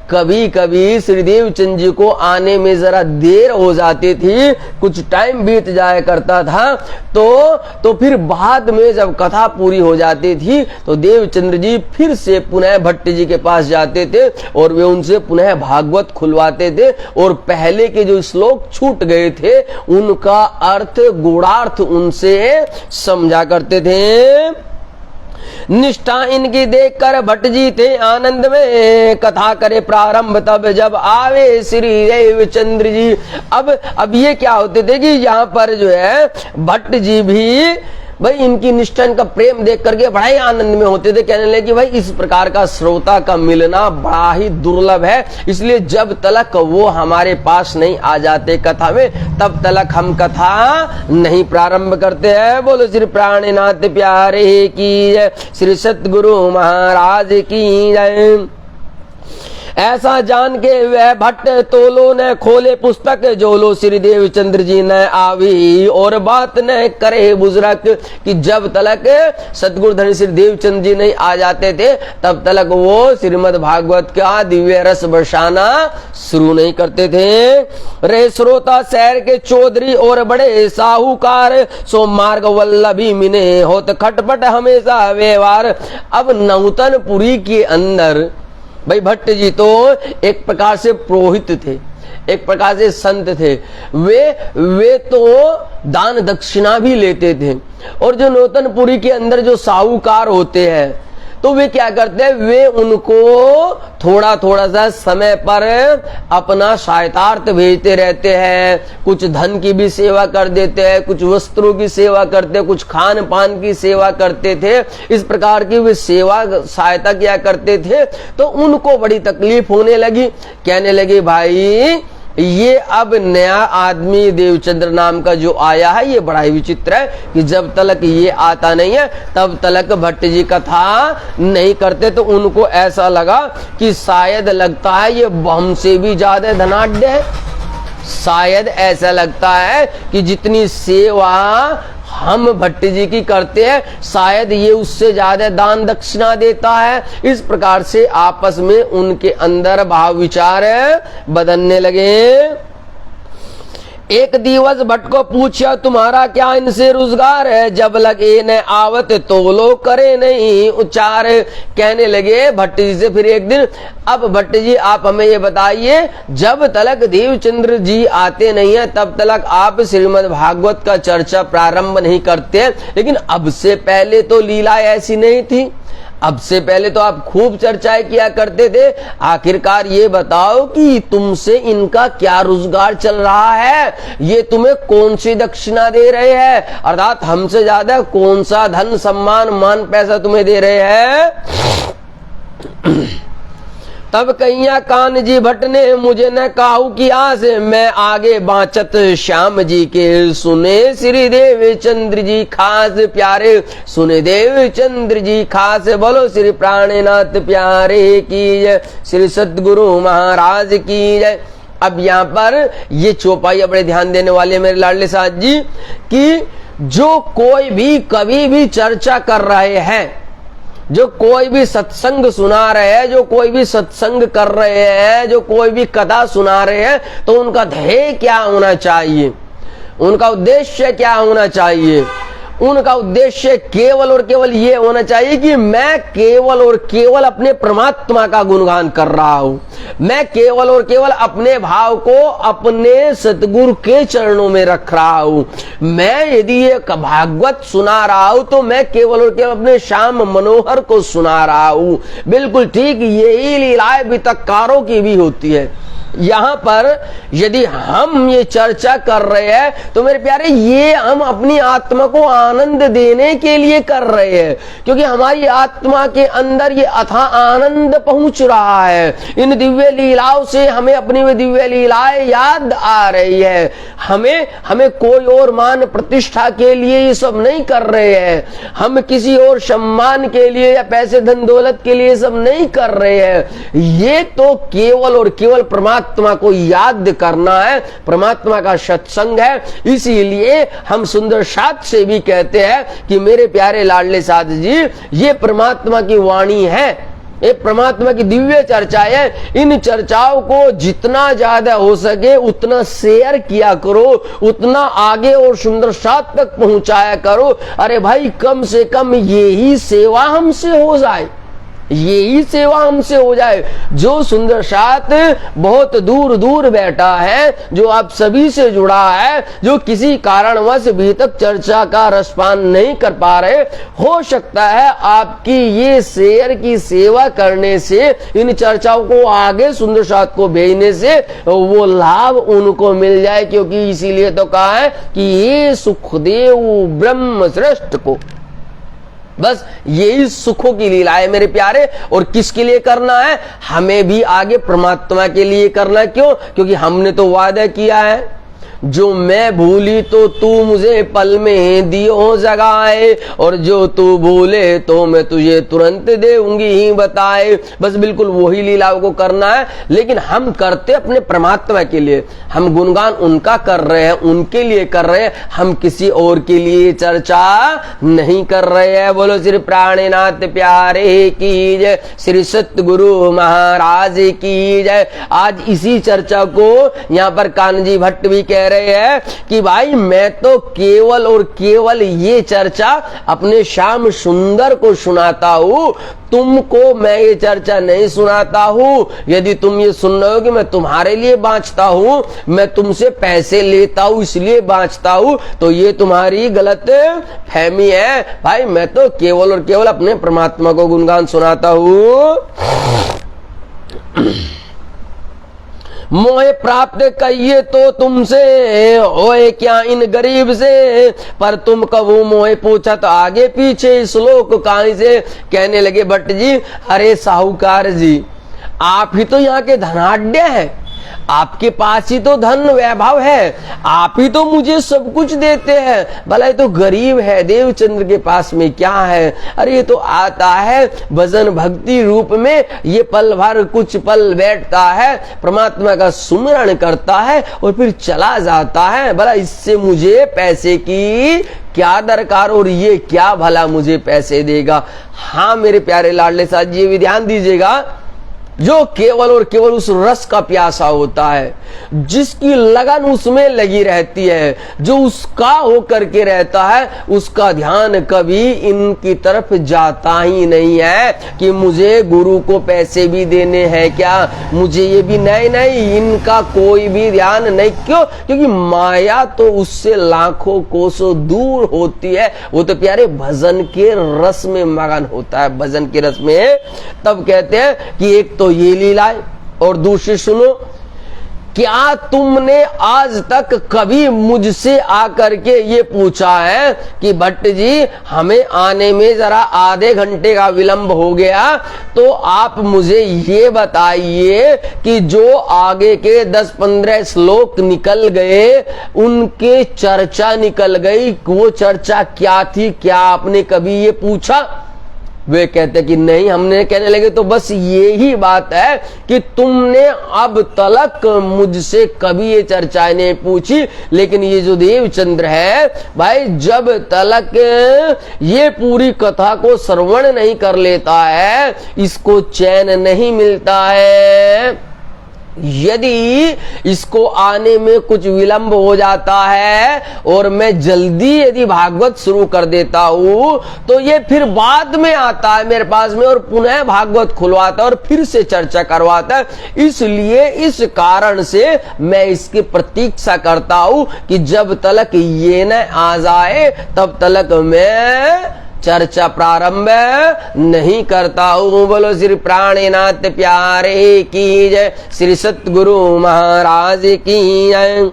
कभी कभी श्री देवचंद जी को आने में जरा देर हो जाती थी, कुछ टाइम बीत जाया करता था, तो फिर बाद में जब कथा पूरी हो जाती थी तो देवचंद्र जी फिर से पुनः भट्ट जी के पास जाते थे और वे उनसे पुनः भागवत खुलवाते थे और पहले के जो श्लोक छूट गए थे उनका अर्थ गूढ़ार्थ उनसे समझा करते थे। निष्ठा इनकी देखकर भट्ट जी थे आनंद में, कथा करे प्रारंभ तब जब आवे श्री देवचंद्र जी। अब ये क्या होते थे कि यहाँ पर जो है भट्ट जी भी भाई इनकी निष्ठा इनका प्रेम देख करके बड़ा ही आनंद में होते थे। कहने लगे कि भाई इस प्रकार का श्रोता का मिलना बड़ा ही दुर्लभ है, इसलिए जब तक वो हमारे पास नहीं आ जाते कथा में तब तक हम कथा नहीं प्रारंभ करते हैं। बोलो श्री प्राणनाथ प्यारे की जय, श्री सतगुरु महाराज की जय। ऐसा जान के वह भट्ट तोलो न खोले पुस्तक, जोलो श्री देवचंद्र जी न आवी और बात न करे बुजुर्ग। कि जब तक सतगुरु धनी श्री देवचंद्र जी नहीं आ जाते थे तब तक वो श्रीमद् भागवत का दिव्य रस बरसाना शुरू नहीं करते थे। रे श्रोता शहर के चौधरी और बड़े साहूकार, सो मार्ग वल्लभी मिने होत खटपट हमेशा व्यवहार। अब नौतनपुरी के अंदर भाई भट्ट जी तो एक प्रकार से पुरोहित थे, एक प्रकार से संत थे, वे तो दान दक्षिणा भी लेते थे। और जो नौतनपुरी के अंदर जो साहूकार होते हैं तो वे क्या करते हैं, वे उनको थोड़ा थोड़ा सा समय पर अपना सहायतार्थ भेजते रहते हैं, कुछ धन की भी सेवा कर देते हैं, कुछ वस्त्रों की सेवा करते हैं, कुछ खान पान की सेवा करते थे। इस प्रकार की वे सेवा सहायता किया करते थे। तो उनको बड़ी तकलीफ होने लगी, कहने लगे भाई ये अब नया आदमी देवचंद्र नाम का जो आया है ये बड़ा ही विचित्र है कि जब तक ये आता नहीं है तब तक भट्ट जी कथा नहीं करते। तो उनको ऐसा लगा कि शायद लगता है ये हमसे भी ज्यादा धनाढ्य है, शायद ऐसा लगता है कि जितनी सेवा हम भट्ट जी की करते हैं शायद ये उससे ज्यादा दान दक्षिणा देता है। इस प्रकार से आपस में उनके अंदर भाव विचार बदलने लगे। एक दिवस भट्ट को पूछा तुम्हारा क्या इनसे रोजगार है, जब लगे न आवत तो लो करे नहीं उच्चार। कहने लगे भट्ट जी से फिर एक दिन, अब भट्ट जी आप हमें ये बताइए जब तक देवचंद्र जी आते नहीं है तब तक आप श्रीमद् भागवत का चर्चा प्रारंभ नहीं करते, लेकिन अब से पहले तो लीला ऐसी नहीं थी, अब से पहले तो आप खूब चर्चाएं किया करते थे। आखिरकार ये बताओ कि तुमसे इनका क्या रोजगार चल रहा है, ये तुम्हें कौन सी दक्षिणा दे रहे हैं, अर्थात हमसे ज्यादा कौन सा धन सम्मान मान पैसा तुम्हें दे रहे हैं। तब कहिया कान जी भट्ट ने मुझे न काहू की आस, मैं आगे बाँचत श्याम जी के सुने श्री देवचंद्र जी खास प्यारे, सुने देवचंद्र जी खास। बोलो श्री प्राणनाथ प्यारे की जय, श्री सतगुरु महाराज की जय। अब यहाँ पर ये चौपाई बड़े ध्यान देने वाले मेरे लाडले साहब जी कि जो कोई भी कभी भी चर्चा कर रहे हैं, जो कोई भी सत्संग सुना रहे हैं, जो कोई भी सत्संग कर रहे हैं, जो कोई भी कथा सुना रहे हैं, तो उनका ध्येय क्या होना चाहिए, उनका उद्देश्य क्या होना चाहिए। उनका उद्देश्य केवल और केवल ये होना चाहिए कि मैं केवल और केवल अपने परमात्मा का गुणगान कर रहा हूं, मैं केवल और केवल अपने भाव को अपने सतगुरु के चरणों में रख रहा हूं। मैं यदि ये भागवत सुना रहा हूं तो मैं केवल और केवल अपने श्याम मनोहर को सुना रहा हूं। बिल्कुल ठीक यही लीलाएं वितक्कारों की भी होती है। यहाँ पर यदि हम ये चर्चा कर रहे हैं तो मेरे प्यारे ये हम अपनी आत्मा को आनंद देने के लिए कर रहे हैं, क्योंकि हमारी आत्मा के अंदर ये अथाह आनंद पहुंच रहा है। इन दिव्य लीलाओं से हमें अपनी वे दिव्य लीलाएं याद आ रही है। हमें कोई और मान प्रतिष्ठा के लिए ये सब नहीं कर रहे हैं, हम किसी और सम्मान के लिए या पैसे धन दौलत के लिए सब नहीं कर रहे हैं। ये तो केवल और केवल परमात्मा को याद करना है, परमात्मा का सत्संग है। इसीलिए हम सुंदर साथ से भी कहते हैं कि मेरे प्यारे लाडले साथ जी, ये परमात्मा की वाणी है, ये परमात्मा की दिव्य चर्चा है। इन चर्चाओं को जितना ज्यादा हो सके उतना शेयर किया करो, उतना आगे और सुंदर साथ तक पहुंचाया करो। अरे भाई, कम से कम यही सेवा हमसे हो जाए, यही सेवा हमसे हो जाए। जो सुंदर साथ बहुत दूर दूर बैठा है, जो आप सभी से जुड़ा है, जो किसी कारणवश अभी तक चर्चा का रसपान नहीं कर पा रहे, हो सकता है आपकी ये शेयर की सेवा करने से, इन चर्चाओं को आगे सुंदर साथ को भेजने से वो लाभ उनको मिल जाए। क्योंकि इसीलिए तो कहा है कि ये सुखदेव ब्रह्म श्रेष्ठ को, बस यही सुखों की लीला है मेरे प्यारे। और किसके लिए करना है? हमें भी आगे परमात्मा के लिए करना। क्यों? क्योंकि हमने तो वादा किया है, जो मैं भूली तो तू मुझे पल में दियो जगाए, और जो तू भूले तो मैं तुझे तुरंत देऊंगी ही बताए। बस बिल्कुल वही लीलाओं को करना है, लेकिन हम करते अपने परमात्मा के लिए। हम गुणगान उनका कर रहे हैं, उनके लिए कर रहे हैं, हम किसी और के लिए चर्चा नहीं कर रहे हैं। बोलो श्री प्राणनाथ प्यारे की जय, श्री सतगुरु महाराज की जय। आज इसी चर्चा को यहाँ पर कान्जी भट्ट भी कह रहे हैं कि भाई, मैं तो केवल और केवल ये चर्चा अपने श्याम सुंदर को सुनाता हूं, तुमको मैं ये चर्चा नहीं सुनाता हूं। यदि तुम ये सुन रहे हो कि मैं तुम्हारे लिए बांचता हूं, मैं तुमसे पैसे लेता हूं इसलिए बांचता हूं, तो ये तुम्हारी गलत फहमी है। भाई, मैं तो केवल और केवल अपने परमात्मा को गुणगान सुनाता हूं। मोहे प्राप्त कहिए तो तुमसे, होए क्या इन गरीब से, पर तुम कबू मोहे पूछा तो आगे पीछे श्लोक कहां से। कहने लगे भट्ट जी, अरे साहूकार जी, आप ही तो यहाँ के धनाढ्य हैं, आपके पास ही तो धन वैभव है, आप ही तो मुझे सब कुछ देते हैं, भला ये तो गरीब है, देवचंद्र के पास में क्या है। अरे ये तो आता है भजन भक्ति रूप में, ये पल भर कुछ पल बैठता है, परमात्मा का सुमिरन करता है और फिर चला जाता है। भला इससे मुझे पैसे की क्या दरकार, और ये क्या भला मुझे पैसे देगा। हाँ मेरे प्यारे लाडले साथ जी, ये भी ध्यान दीजिएगा, जो केवल और केवल उस रस का प्यासा होता है, जिसकी लगन उसमें लगी रहती है, जो उसका होकर के रहता है, उसका ध्यान कभी इनकी तरफ जाता ही नहीं है कि मुझे गुरु को पैसे भी देने हैं क्या, मुझे ये भी नहीं, इनका कोई भी ध्यान नहीं। क्यों? क्योंकि माया तो उससे लाखों कोसों दूर होती है। वो तो प्यारे भजन के रस में मगन होता है, भजन के रस में। तब कहते हैं कि एक तो ये लीला है, और दूसरी सुनो, क्या तुमने आज तक कभी मुझसे आकर के ये पूछा है कि भट्ट जी, हमें आने में जरा आधे घंटे का विलंब हो गया, तो आप मुझे ये बताइए कि जो आगे के 10-15 श्लोक निकल गए, उनके चर्चा निकल गई, वो चर्चा क्या थी? क्या आपने कभी ये पूछा? वे कहते कि नहीं। हमने कहने लगे तो बस यही बात है कि तुमने अब तलक मुझसे कभी ये चर्चाएं नहीं पूछी, लेकिन ये जो देवचंद्र है भाई, जब तलक ये पूरी कथा को श्रवण नहीं कर लेता है, इसको चैन नहीं मिलता है। यदि इसको आने में कुछ विलंब हो जाता है और मैं जल्दी यदि भागवत शुरू कर देता हूं, तो ये फिर बाद में आता है मेरे पास में और पुनः भागवत खुलवाता है और फिर से चर्चा करवाता है। इसलिए इस कारण से मैं इसकी प्रतीक्षा करता हूं कि जब तलक ये न आ जाए तब तलक मैं चर्चा प्रारंभ नहीं करता हूं। बोलो श्री प्राणनाथ प्यारे की जय, श्री सतगुरु महाराज की जय।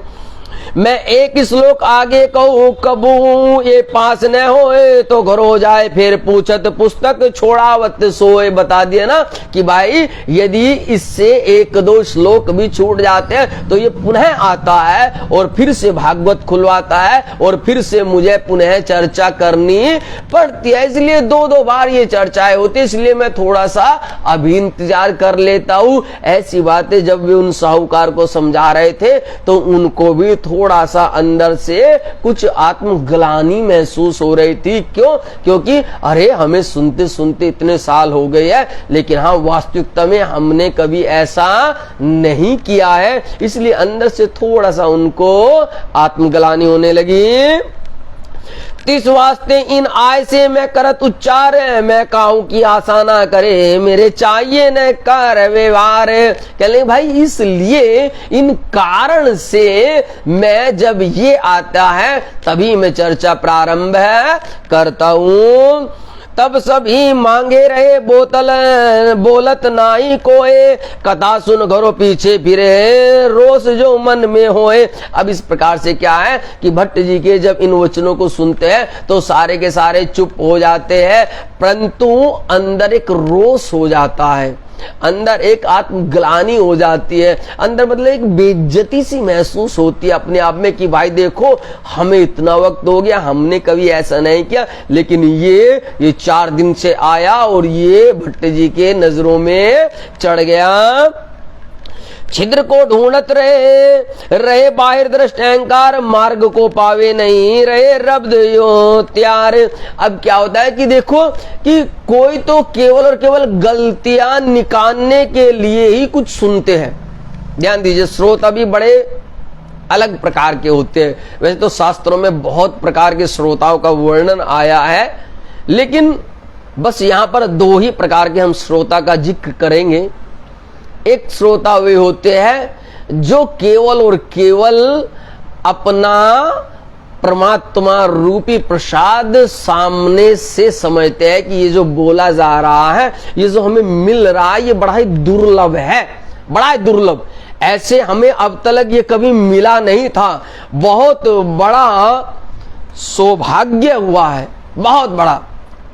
मैं एक श्लोक आगे कहूँ, कबू ये पास न होए तो घर हो जाए फिर पूछत पुस्तक छोड़ावत सोए। बता दिया ना कि भाई यदि इससे एक दो श्लोक भी छूट जाते हैं तो ये पुनः आता है और फिर से भागवत खुलवाता है और फिर से मुझे पुनः चर्चा करनी पड़ती है। इसलिए दो दो बार ये चर्चाएं होती, इसलिए मैं थोड़ा सा अभी इंतजार कर लेता हूं। ऐसी बातें जब भी उन साहूकार को समझा रहे थे तो उनको भी थोड़ा सा अंदर से कुछ आत्मग्लानि महसूस हो रही थी। क्यों? क्योंकि अरे हमें सुनते सुनते इतने साल हो गए हैं, लेकिन हाँ वास्तविकता में हमने कभी ऐसा नहीं किया है, इसलिए अंदर से थोड़ा सा उनको आत्मग्लानि होने लगी। तिस वास्ते इन आय से मैं करत उच्चार, मैं कहूं कि आशा ना करे मेरे चाहिए न कर व्यवहार। कहले भाई इसलिए इन कारण से मैं जब ये आता है तभी मैं चर्चा प्रारंभ करता हूं। तब सभी मांगे रहे बोतल बोलत नाई कोए, कथा सुन घरों पीछे फिरे रोष जो मन में होए। अब इस प्रकार से क्या है कि भट्ट जी के जब इन वचनों को सुनते हैं तो सारे के सारे चुप हो जाते हैं, परंतु अंदर एक रोष हो जाता है, अंदर एक आत्मग्लानि हो जाती है, अंदर मतलब एक बेइज्जती सी महसूस होती है अपने आप में कि भाई देखो हमें इतना वक्त हो गया, हमने कभी ऐसा नहीं किया, लेकिन ये 4 दिन से आया और ये भट्ट जी के नजरों में चढ़ गया। छिद्र को ढूंढत रहे बाहिर दृष्ट अहंकार, मार्ग को पावे नहीं रहे रब्द यो त्यार। अब क्या होता है कि देखो कि कोई तो केवल और केवल गलतियां निकालने के लिए ही कुछ सुनते हैं। ध्यान दीजिए, श्रोता भी बड़े अलग प्रकार के होते हैं। वैसे तो शास्त्रों में बहुत प्रकार के श्रोताओं का वर्णन आया है, लेकिन बस यहां पर 2 ही प्रकार के हम श्रोता का जिक्र करेंगे। एक श्रोता वे होते हैं जो केवल और केवल अपना परमात्मा रूपी प्रसाद सामने से समझते हैं कि ये जो बोला जा रहा है, ये जो हमें मिल रहा है, ये बड़ा ही दुर्लभ है, बड़ा ही दुर्लभ। ऐसे हमें अब तक ये कभी मिला नहीं था। बहुत बड़ा सौभाग्य हुआ है, बहुत बड़ा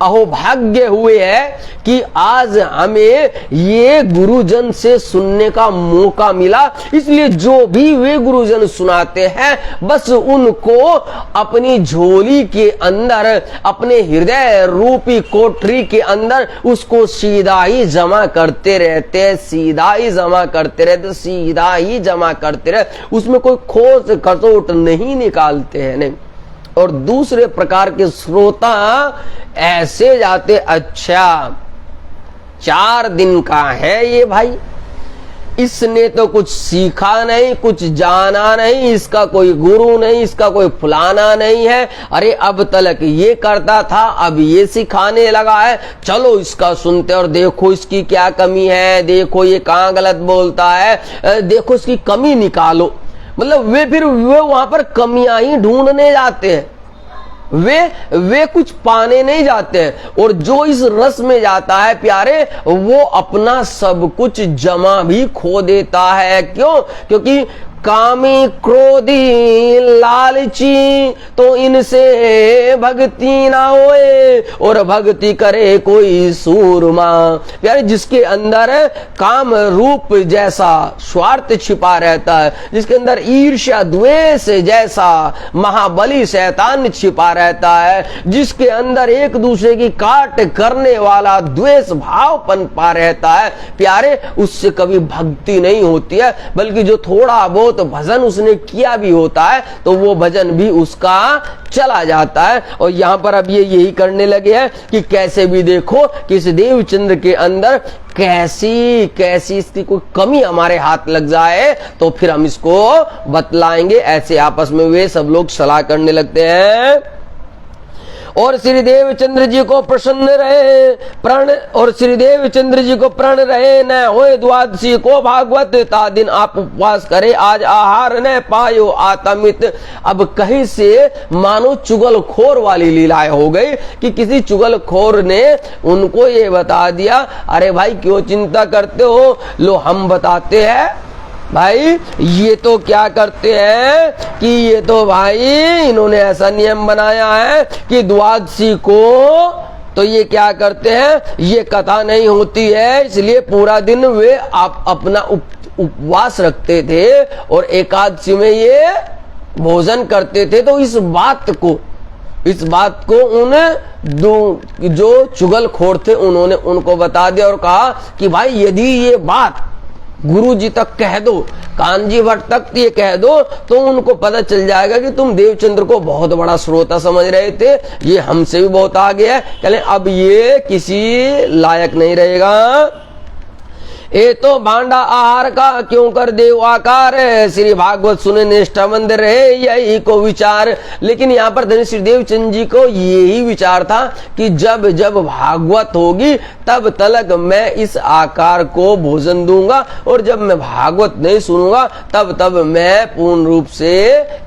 अहोभाग्य हुए है कि आज हमें ये गुरुजन से सुनने का मौका मिला। इसलिए जो भी वे गुरुजन सुनाते हैं बस उनको अपनी झोली के अंदर, अपने हृदय रूपी कोठरी के अंदर उसको सीधा ही जमा करते रहते, सीधा ही जमा करते रहते, सीधा ही जमा करते रहते, उसमें कोई खोज खसोट नहीं निकालते हैं। नहीं। और दूसरे प्रकार के श्रोता ऐसे जाते, अच्छा 4 दिन का है ये भाई, इसने तो कुछ सीखा नहीं, कुछ जाना नहीं, इसका कोई गुरु नहीं, इसका कोई फलाना नहीं है, अरे अब तक ये करता था अब ये सिखाने लगा है, चलो इसका सुनते और देखो इसकी क्या कमी है, देखो ये कहाँ गलत बोलता है, देखो इसकी कमी निकालो। मतलब वे वहां पर कमियां ही ढूंढने जाते हैं, वे कुछ पाने नहीं जाते हैं। और जो इस रस में जाता है प्यारे, वो अपना सब कुछ जमा भी खो देता है। क्यों? क्योंकि कामी क्रोधी लालची तो इनसे भक्ति ना होए, और भक्ति करे कोई सूरमा। यानी जिसके अंदर काम रूप जैसा स्वार्थ छिपा रहता है, जिसके अंदर ईर्ष्या द्वेष जैसा महाबली शैतान छिपा रहता है, जिसके अंदर एक दूसरे की काट करने वाला द्वेष भाव पनपा रहता है, प्यारे उससे कभी भक्ति नहीं होती है। बल्कि जो थोड़ा बहुत भजन उसने किया भी होता है तो वो भजन भी उसका चला जाता है। और यहां पर अब ये यही करने लगे हैं कि कैसे भी देखो कि इस देवचंद्र के अंदर कैसी इसकी कोई कमी हमारे हाथ लग जाए तो फिर हम इसको बतलाएंगे। ऐसे आपस में वे सब लोग सलाह करने लगते हैं। और श्रीदेव चंद्र जी को प्रसन्न रहे प्रण, और श्रीदेव चंद्र जी को प्रण रहे न होए द्वादशी को भागवत, ता दिन आप उपवास करे आज आहार न पायो आतमित। अब कहीं से मानो चुगलखोर वाली लीलाएं हो गई कि किसी चुगलखोर ने उनको ये बता दिया, अरे भाई क्यों चिंता करते हो, लो हम बताते हैं। भाई ये तो क्या करते हैं कि ये तो भाई इन्होंने ऐसा नियम बनाया है कि द्वादशी को तो ये क्या करते हैं, ये कथा नहीं होती है इसलिए पूरा दिन वे अपना उपवास रखते थे और एकादशी में ये भोजन करते थे। तो इस बात को उन जो चुगलखोर थे उन्होंने उनको बता दिया और कहा कि भाई यदि ये बात गुरु जी तक कह दो, कानजी भट्ट तक ये कह दो, तो उनको पता चल जाएगा कि तुम देवचंद्र को बहुत बड़ा श्रोता समझ रहे थे, ये हमसे भी बहुत आगे है, कहले अब ये किसी लायक नहीं रहेगा। ए तो भांडा आहार का क्यों कर देव आकार, श्री भागवत सुने निष्ठा मंदिर रहे यही को विचार। लेकिन यहाँ पर धन्य श्री देवचंद जी को यही विचार था कि जब जब भागवत होगी तब तलक मैं इस आकार को भोजन दूंगा और जब मैं भागवत नहीं सुनूंगा तब तब मैं पूर्ण रूप से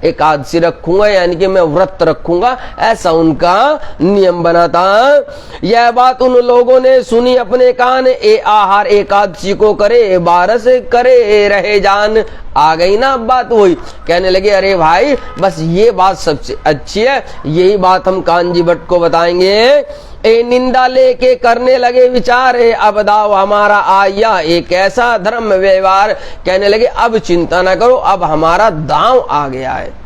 एकादशी रखूंगा, यानी कि मैं व्रत रखूंगा। ऐसा उनका नियम बना था। यह बात उन लोगों ने सुनी अपने कान, ए आहार एकादशी को करे बारस करे रहे जान। आ गई ना अब बात वही, कहने लगे अरे भाई बस ये बात सबसे अच्छी है, यही बात हम कानजी भट्ट को बताएंगे। ए निंदा लेके करने लगे विचार, अब दाव हमारा आया एक ऐसा धर्म व्यवहार। कहने लगे अब चिंता ना करो, अब हमारा दांव आ गया है,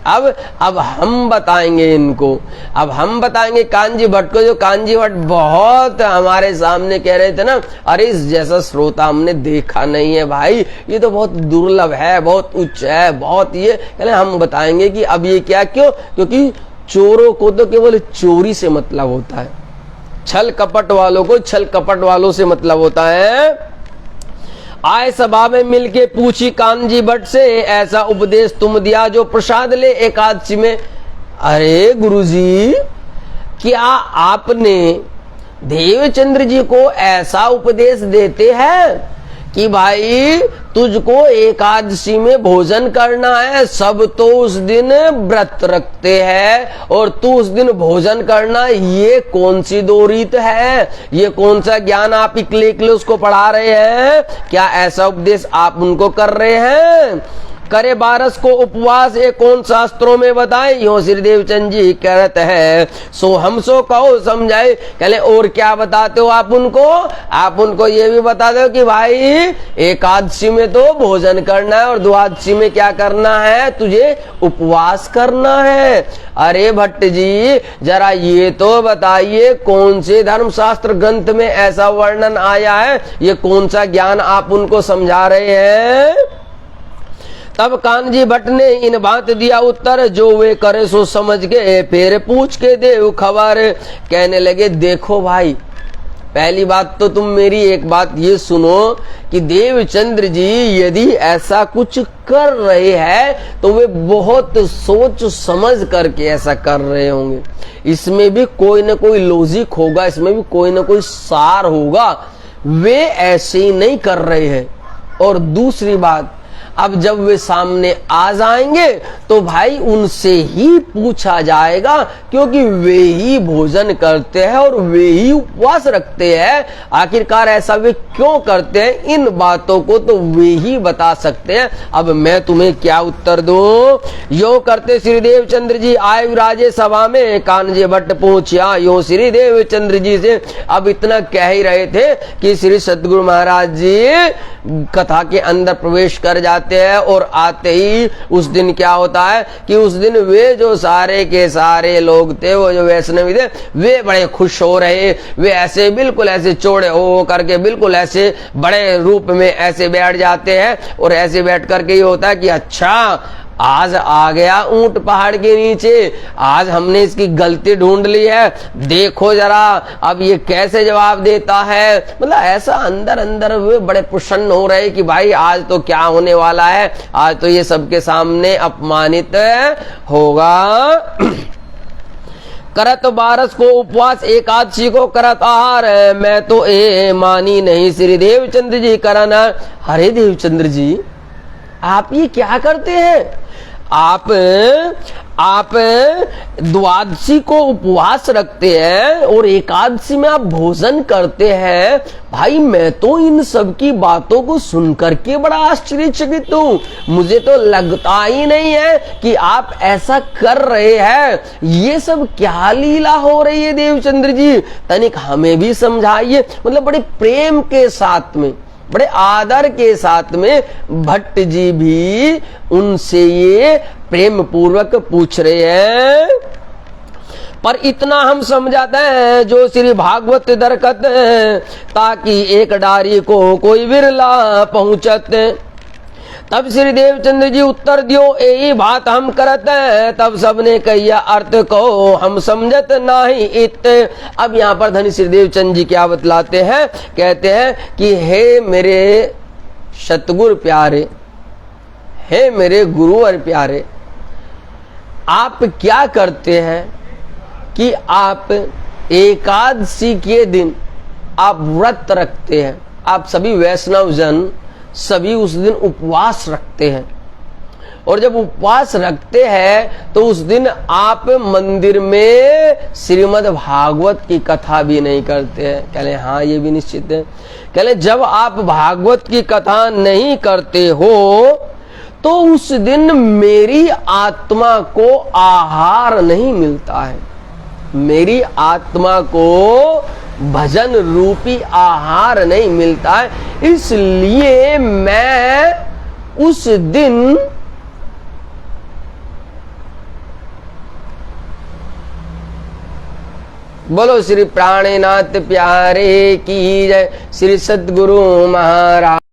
अब हम बताएंगे इनको, अब हम बताएंगे कानजी भट्ट को। जो कानजी भट्ट बहुत हमारे सामने कह रहे थे ना, अरे इस जैसा श्रोता हमने देखा नहीं है भाई, ये तो बहुत दुर्लभ है, बहुत उच्च है, बहुत ये, कहले हम बताएंगे कि अब ये क्या, क्यों, क्योंकि चोरों को तो केवल चोरी से मतलब होता है, छल कपट वालों को छल कपट वालों से मतलब होता है। आए सभा में मिलके पूछी कानजी भट्ट से, ऐसा उपदेश तुम दिया जो प्रसाद ले एकादशी में। अरे गुरुजी, क्या आपने देवचंद्र जी को ऐसा उपदेश देते हैं कि भाई तुझको एकादशी में भोजन करना है, सब तो उस दिन व्रत रखते हैं और तू उस दिन भोजन करना, ये कौन सी दो रीत है, ये कौन सा ज्ञान आप इकले उसको पढ़ा रहे हैं, क्या ऐसा उपदेश आप उनको कर रहे हैं। करे बारस को उपवास ये कौन शास्त्रों में बताए, यो श्री देवचंद जी कहते हैं सो हम सो कहो समझाए। कहले और क्या बताते हो आप उनको ये भी बता दो कि भाई एकादशी में तो भोजन करना है और द्वादशी में क्या करना है, तुझे उपवास करना है। अरे भट्ट जी जरा ये तो बताइए कौन से धर्म शास्त्र ग्रंथ में ऐसा वर्णन आया है, ये कौन सा ज्ञान आप उनको समझा रहे हैं। तब कानजी भट्ट ने इन बात दिया उत्तर, जो वे करे सो समझ के फिर पूछ के देव खबर। कहने लगे देखो भाई, पहली बात तो तुम मेरी एक बात ये सुनो कि देवचंद्र जी यदि ऐसा कुछ कर रहे हैं तो वे बहुत सोच समझ करके ऐसा कर रहे होंगे, इसमें भी कोई ना कोई लॉजिक होगा, इसमें भी कोई ना कोई सार होगा, वे ऐसे ही नहीं कर रहे हैं। और दूसरी बात, अब जब वे सामने आ जाएंगे तो भाई उनसे ही पूछा जाएगा, क्योंकि वे ही भोजन करते हैं और वे ही उपवास रखते हैं, आखिरकार ऐसा वे क्यों करते हैं, इन बातों को तो वे ही बता सकते हैं। अब मैं तुम्हें क्या उत्तर दूं। यो करते श्री देवचंद्र जी आए विराजे सभा में, कानजी भट्ट पहुंचा यो श्री देवचंद्र जी से। अब इतना कह ही रहे थे कि श्री सदगुरु महाराज जी कथा के अंदर प्रवेश कर जाते हैं और आते ही उस दिन क्या होता है कि उस दिन वे जो सारे के सारे लोग थे, वो जो वैष्णवी थे, वे बड़े खुश हो रहे, वे ऐसे बिल्कुल ऐसे चौड़े हो करके बिल्कुल ऐसे बड़े रूप में ऐसे बैठ जाते हैं और ऐसे बैठ करके ये होता है कि अच्छा आज आ गया ऊंट पहाड़ के नीचे, आज हमने इसकी गलती ढूंढ ली है, देखो जरा अब ये कैसे जवाब देता है। मतलब ऐसा अंदर अंदर वे बड़े प्रसन्न हो रहे कि भाई आज तो क्या होने वाला है, आज तो ये सबके सामने अपमानित होगा। करत बारस को उपवास एकादशी को करत आहार, मैं तो मानी नहीं श्री देवचंद्र जी करना। अरे देवचंद्र जी आप ये क्या करते हैं, आप द्वादशी को उपवास रखते हैं और एकादशी में आप भोजन करते हैं। भाई मैं तो इन सब की बातों को सुनकर के बड़ा आश्चर्यचकित हूं। मुझे तो लगता ही नहीं है कि आप ऐसा कर रहे हैं। ये सब क्या लीला हो रही है देवचंद्र जी, तनिक हमें भी समझाइए। मतलब बड़े प्रेम के साथ में, बड़े आदर के साथ में भट्ट जी भी उनसे ये प्रेम पूर्वक पूछ रहे हैं। पर इतना हम समझाते हैं जो श्री भागवत दरकत, ताकि एक डारी को कोई विरला पहुंचत। तब श्री देवचंद्र जी उत्तर दियो, यही बात हम करते हैं। तब सबने कहिया अर्थ को हम समझत नाही इत। अब यहाँ पर धनी श्री देवचंद्र जी क्या बतलाते हैं, कहते हैं कि हे मेरे सतगुरु प्यारे, हे मेरे गुरुवर प्यारे, आप क्या करते हैं कि आप एकादशी के दिन आप व्रत रखते हैं। आप सभी वैष्णव जन सभी उस दिन उपवास रखते हैं, और जब उपवास रखते हैं तो उस दिन आप मंदिर में श्रीमद् भागवत की कथा भी नहीं करते हैं। कह ले हाँ ये भी निश्चित है। कह ले जब आप भागवत की कथा नहीं करते हो तो उस दिन मेरी आत्मा को आहार नहीं मिलता है, मेरी आत्मा को भजन रूपी आहार नहीं मिलता है। इसलिए मैं उस दिन बोलो श्री प्राणनाथ प्यारे की जय, श्री सद्गुरु महाराज।